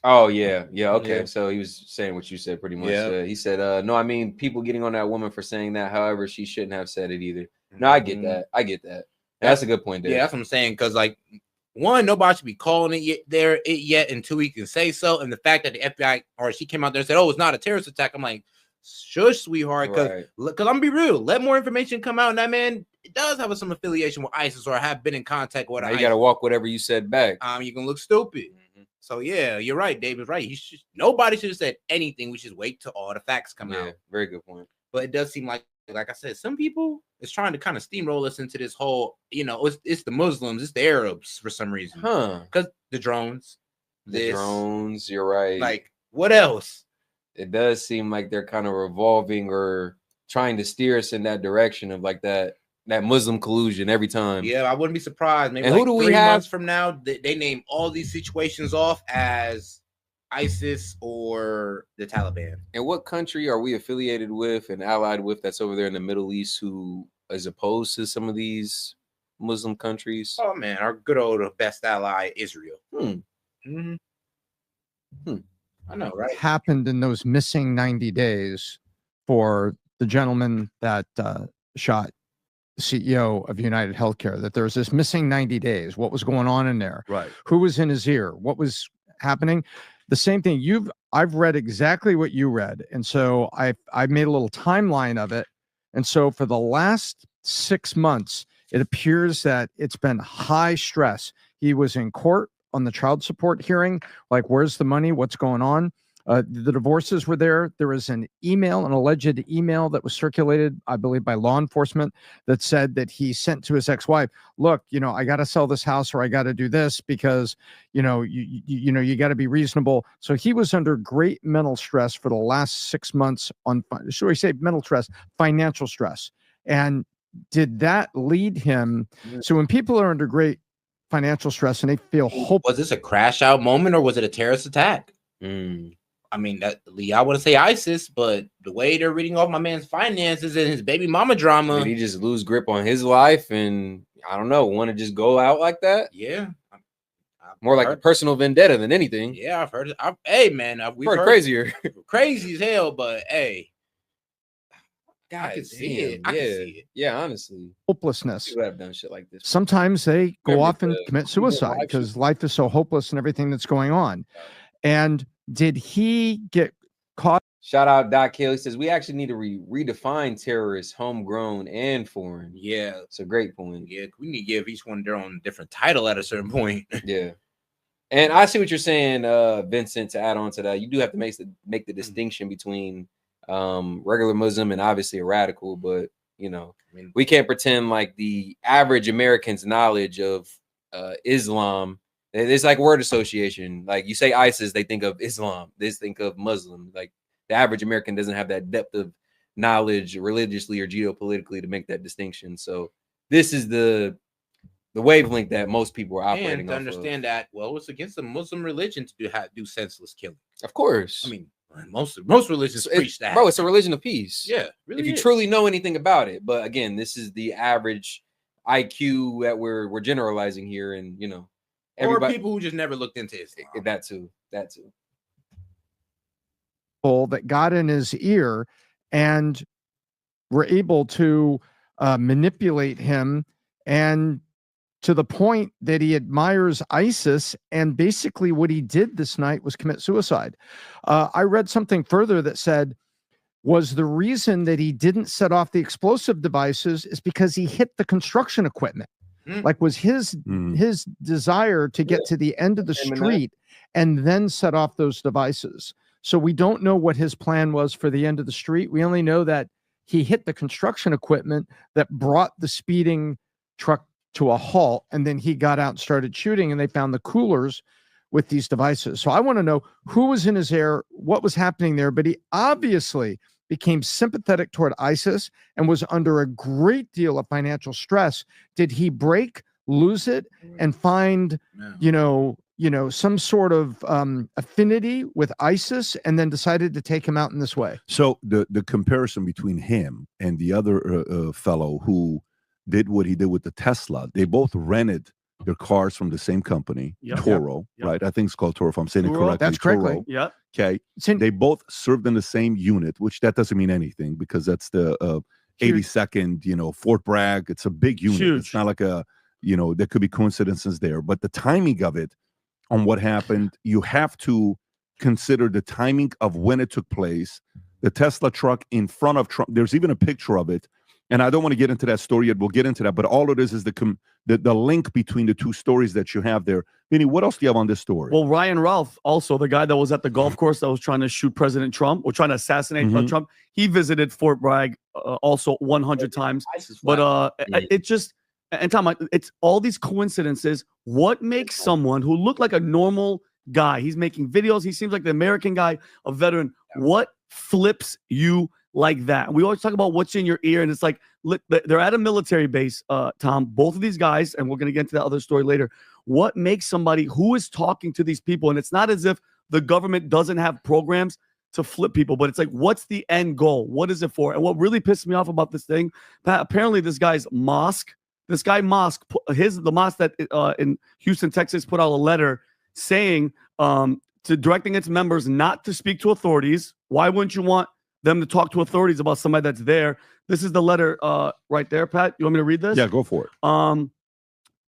Oh, yeah. Okay. Yeah. So he was saying what you said pretty much. Yeah. He said, no, I mean, people getting on that woman for saying that. However, she shouldn't have said it either. No, I get that. I get that. That's a good point there. Yeah, that's what I'm saying. Because, like, one, nobody should be calling it yet until we can say so. And the fact that the FBI or she came out there and said, oh, it's not a terrorist attack. I'm like, shush, sweetheart. Because I'm going to be real. Let more information come out. And that man does have some affiliation with ISIS or have been in contact with Now ISIS. you got to walk whatever you said back. You can look stupid. So, yeah, you're right. David's right. Nobody should have said anything. We should wait till all the facts come out. Very good point. But it does seem like I said, some people is trying to kind of steamroll us into this whole, it's the Muslims, it's the Arabs for some reason. Because the drones. The drones, you're right. Like, what else? It does seem like they're kind of revolving or trying to steer us in that direction of like that Muslim collusion every time. Yeah, I wouldn't be surprised. Maybe And like who do we 3 have? months from now, they name all these situations off as ISIS or the Taliban. And what country are we affiliated with and allied with that's over there in the Middle East who is opposed to some of these Muslim countries? Oh, man, our good old best ally, Israel. I know, right? Happened in those missing 90 days for the gentleman that shot the CEO of United Healthcare, that there was this missing 90 days. What was going on in there? Right. Who was in his ear? What was happening? The same thing. I've read exactly what you read. And so I've made a little timeline of it. And so for the last 6 months, it appears that it's been high stress. He was in court on the child support hearing, like, where's the money? What's going on? The divorces were there. There was an alleged email that was circulated, I believe, by law enforcement that said that he sent to his ex-wife, look, I got to sell this house or I got to do this because, you got to be reasonable. So he was under great mental stress for the last 6 months should we say mental stress, financial stress. And did that lead him? So when people are under great financial stress and they feel hope. Was this a crash out moment or was it a terrorist attack? I mean, I want to say ISIS, but the way they're reading off my man's finances and his baby mama drama. Did he just lose grip on his life and, I don't know, want to just go out like that? Yeah. More like a personal vendetta than anything. Yeah, I've heard it. Hey, man, we've heard crazier. Crazy as hell, but hey. God, I can see it. I yeah. can see it. Yeah, honestly. Hopelessness. People have done shit like this. Sometimes they go Remember off and commit suicide because life is so hopeless and everything that's going on. And did he get caught Shout out Doc Hill. He says we actually need to redefine terrorists, homegrown and foreign. Yeah, it's a great point. Yeah, we need to give each one their own different title at a certain point. Yeah. And I see what you're saying, Vincent, to add on to that. You do have to make the distinction between regular Muslim and obviously a radical, but you know, we can't pretend like the average American's knowledge of Islam. It's like word association. Like you say ISIS, they think of Islam. They think of Muslim. Like the average American doesn't have that depth of knowledge religiously or geopolitically to make that distinction. So this is the wavelength that most people are operating And to off understand that, well, it's against the Muslim religion to do senseless killing. Of course. I mean, most religions preach that. Bro, it's a religion of peace. Yeah, really if you is. truly know anything about it. But again, this is the average IQ that we're generalizing here, and you know, Or people who just never looked into Islam. That too. That got in his ear and were able to manipulate him, and to the point that he admires ISIS, and basically what he did this night was commit suicide. I read something further that said was the reason that he didn't set off the explosive devices is because he hit the construction equipment. Like was his desire to get to the end of the street and then set off those devices. So we don't know what his plan was for the end of the street. We only know that he hit the construction equipment that brought the speeding truck to a halt, and then he got out and started shooting, and they found the coolers with these devices. So I want to know who was in his ear, what was happening there, but he obviously became sympathetic toward ISIS and was under a great deal of financial stress. Did he break, lose it, and find, some sort of affinity with ISIS, and then decided to take him out in this way? So the comparison between him and the other fellow who did what he did with the Tesla, they both rented their cars from the same company, Toro, right? I think it's called Toro, if I'm saying it correctly. That's correctly. Toro. Yeah. Okay. They both served in the same unit, which that doesn't mean anything because that's the 82nd, Fort Bragg. It's a big unit. Huge. It's not like there could be coincidences there. But the timing of it on what happened, you have to consider the timing of when it took place. The Tesla truck in front of Trump, there's even a picture of it. And I don't want to get into that story yet. We'll get into that. But all it is the link between the two stories that you have there. Vinny, what else do you have on this story? Well, Ryan Ralph, also the guy that was at the golf course that was trying to shoot President Trump or trying to assassinate Trump, he visited Fort Bragg also 100 times. But it just, and Tom, it's all these coincidences. What makes someone who looked like a normal guy, he's making videos, he seems like the American guy, a veteran, what flips you like that? We always talk about what's in your ear, and it's like they're at a military base, Tom, both of these guys, and we're going to get into that other story later. What makes somebody who is talking to these people, and it's not as if the government doesn't have programs to flip people, but it's like, what's the end goal? What is it for? And what really pissed me off about this thing, apparently this guy's mosque, the mosque that in Houston, Texas, put out a letter saying to directing its members not to speak to authorities. Why wouldn't you want them to talk to authorities about somebody that's there? This is the letter right there, Pat. You want me to read this? Yeah, go for it.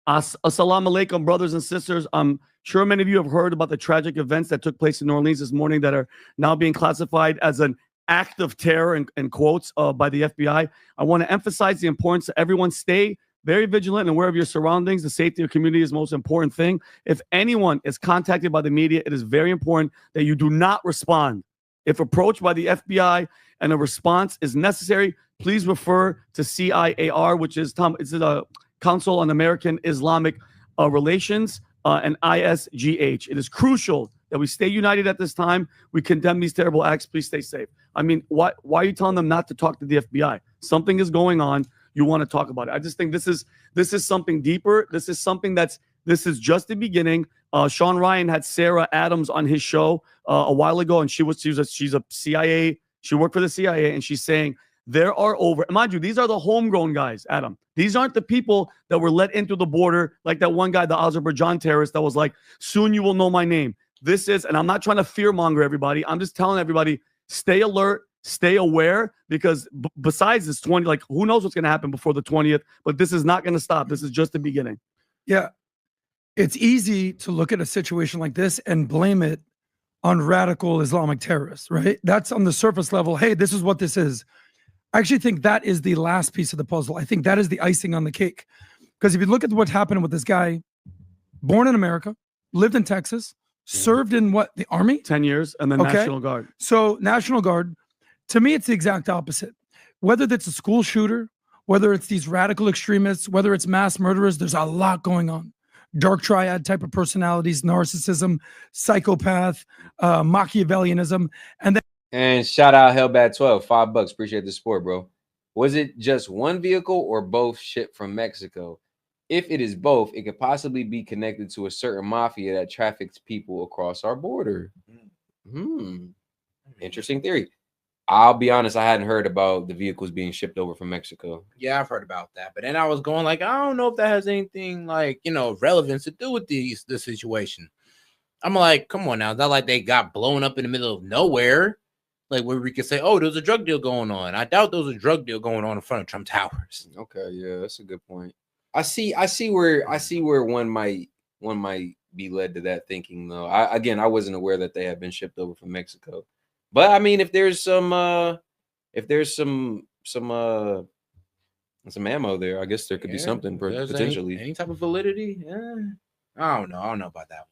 Assalamu alaikum, brothers and sisters. I'm sure many of you have heard about the tragic events that took place in New Orleans this morning that are now being classified as an act of terror, in quotes, by the FBI. I want to emphasize the importance that everyone stay very vigilant and aware of your surroundings. The safety of your community is the most important thing. If anyone is contacted by the media, it is very important that you do not respond. If approached by the FBI and a response is necessary, please refer to CIAR, which is the Council on American Islamic Relations, and ISGH. It is crucial that we stay united at this time. We condemn these terrible acts. Please stay safe. I mean, why are you telling them not to talk to the FBI? Something is going on. You want to talk about it. I just think this is something deeper. This is something this is just the beginning. Sean Ryan had Sarah Adams on his show a while ago, and she's a CIA. She worked for the CIA, and she's saying there are over, mind you, these are the homegrown guys, Adam. These aren't the people that were let into the border, like that one guy, the Azerbaijan terrorist, that was like, soon you will know my name. This is, and I'm not trying to fearmonger everybody. I'm just telling everybody, stay alert, stay aware, because besides this 20, like who knows what's going to happen before the 20th, but this is not going to stop. This is just the beginning. Yeah. It's easy to look at a situation like this and blame it on radical Islamic terrorists, right? That's on the surface level. Hey, this is what this is. I actually think that is the last piece of the puzzle. I think that is the icing on the cake. Because if you look at what happened with this guy, born in America, lived in Texas, served in what, the Army? 10 years, and then National Guard. So National Guard, to me, it's the exact opposite. Whether that's a school shooter, whether it's these radical extremists, whether it's mass murderers, there's a lot going on. Dark triad type of personalities, narcissism, psychopath, Machiavellianism, And shout out Hellbat12, $5. Appreciate the support, bro. Was it just one vehicle or both shipped from Mexico? If it is both, it could possibly be connected to a certain mafia that traffics people across our border. Interesting theory. I'll be honest, I hadn't heard about the vehicles being shipped over from Mexico. Yeah, I've heard about that. But then I was going like, I don't know if that has anything like, of relevance to do with this situation. I'm like, come on now. It's not like they got blown up in the middle of nowhere. Like where we could say, oh, there's a drug deal going on. I doubt there was a drug deal going on in front of Trump Towers. Okay, yeah, that's a good point. I see where one might be led to that thinking though. I wasn't aware that they had been shipped over from Mexico. But I mean, if there's some ammo there, I guess there could be something potentially. Any type of validity? Yeah. I don't know about that one.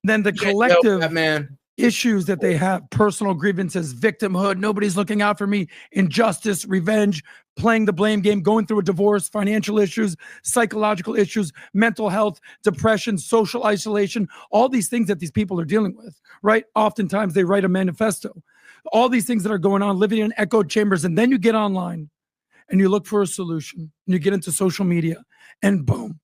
then the collective issues that they have, personal grievances, victimhood, nobody's looking out for me, injustice, revenge, playing the blame game, going through a divorce, financial issues, psychological issues, mental health, depression, social isolation, all these things that these people are dealing with, right? Oftentimes they write a manifesto. All these things that are going on, living in echo chambers, and then you get online and you look for a solution and you get into social media and boom,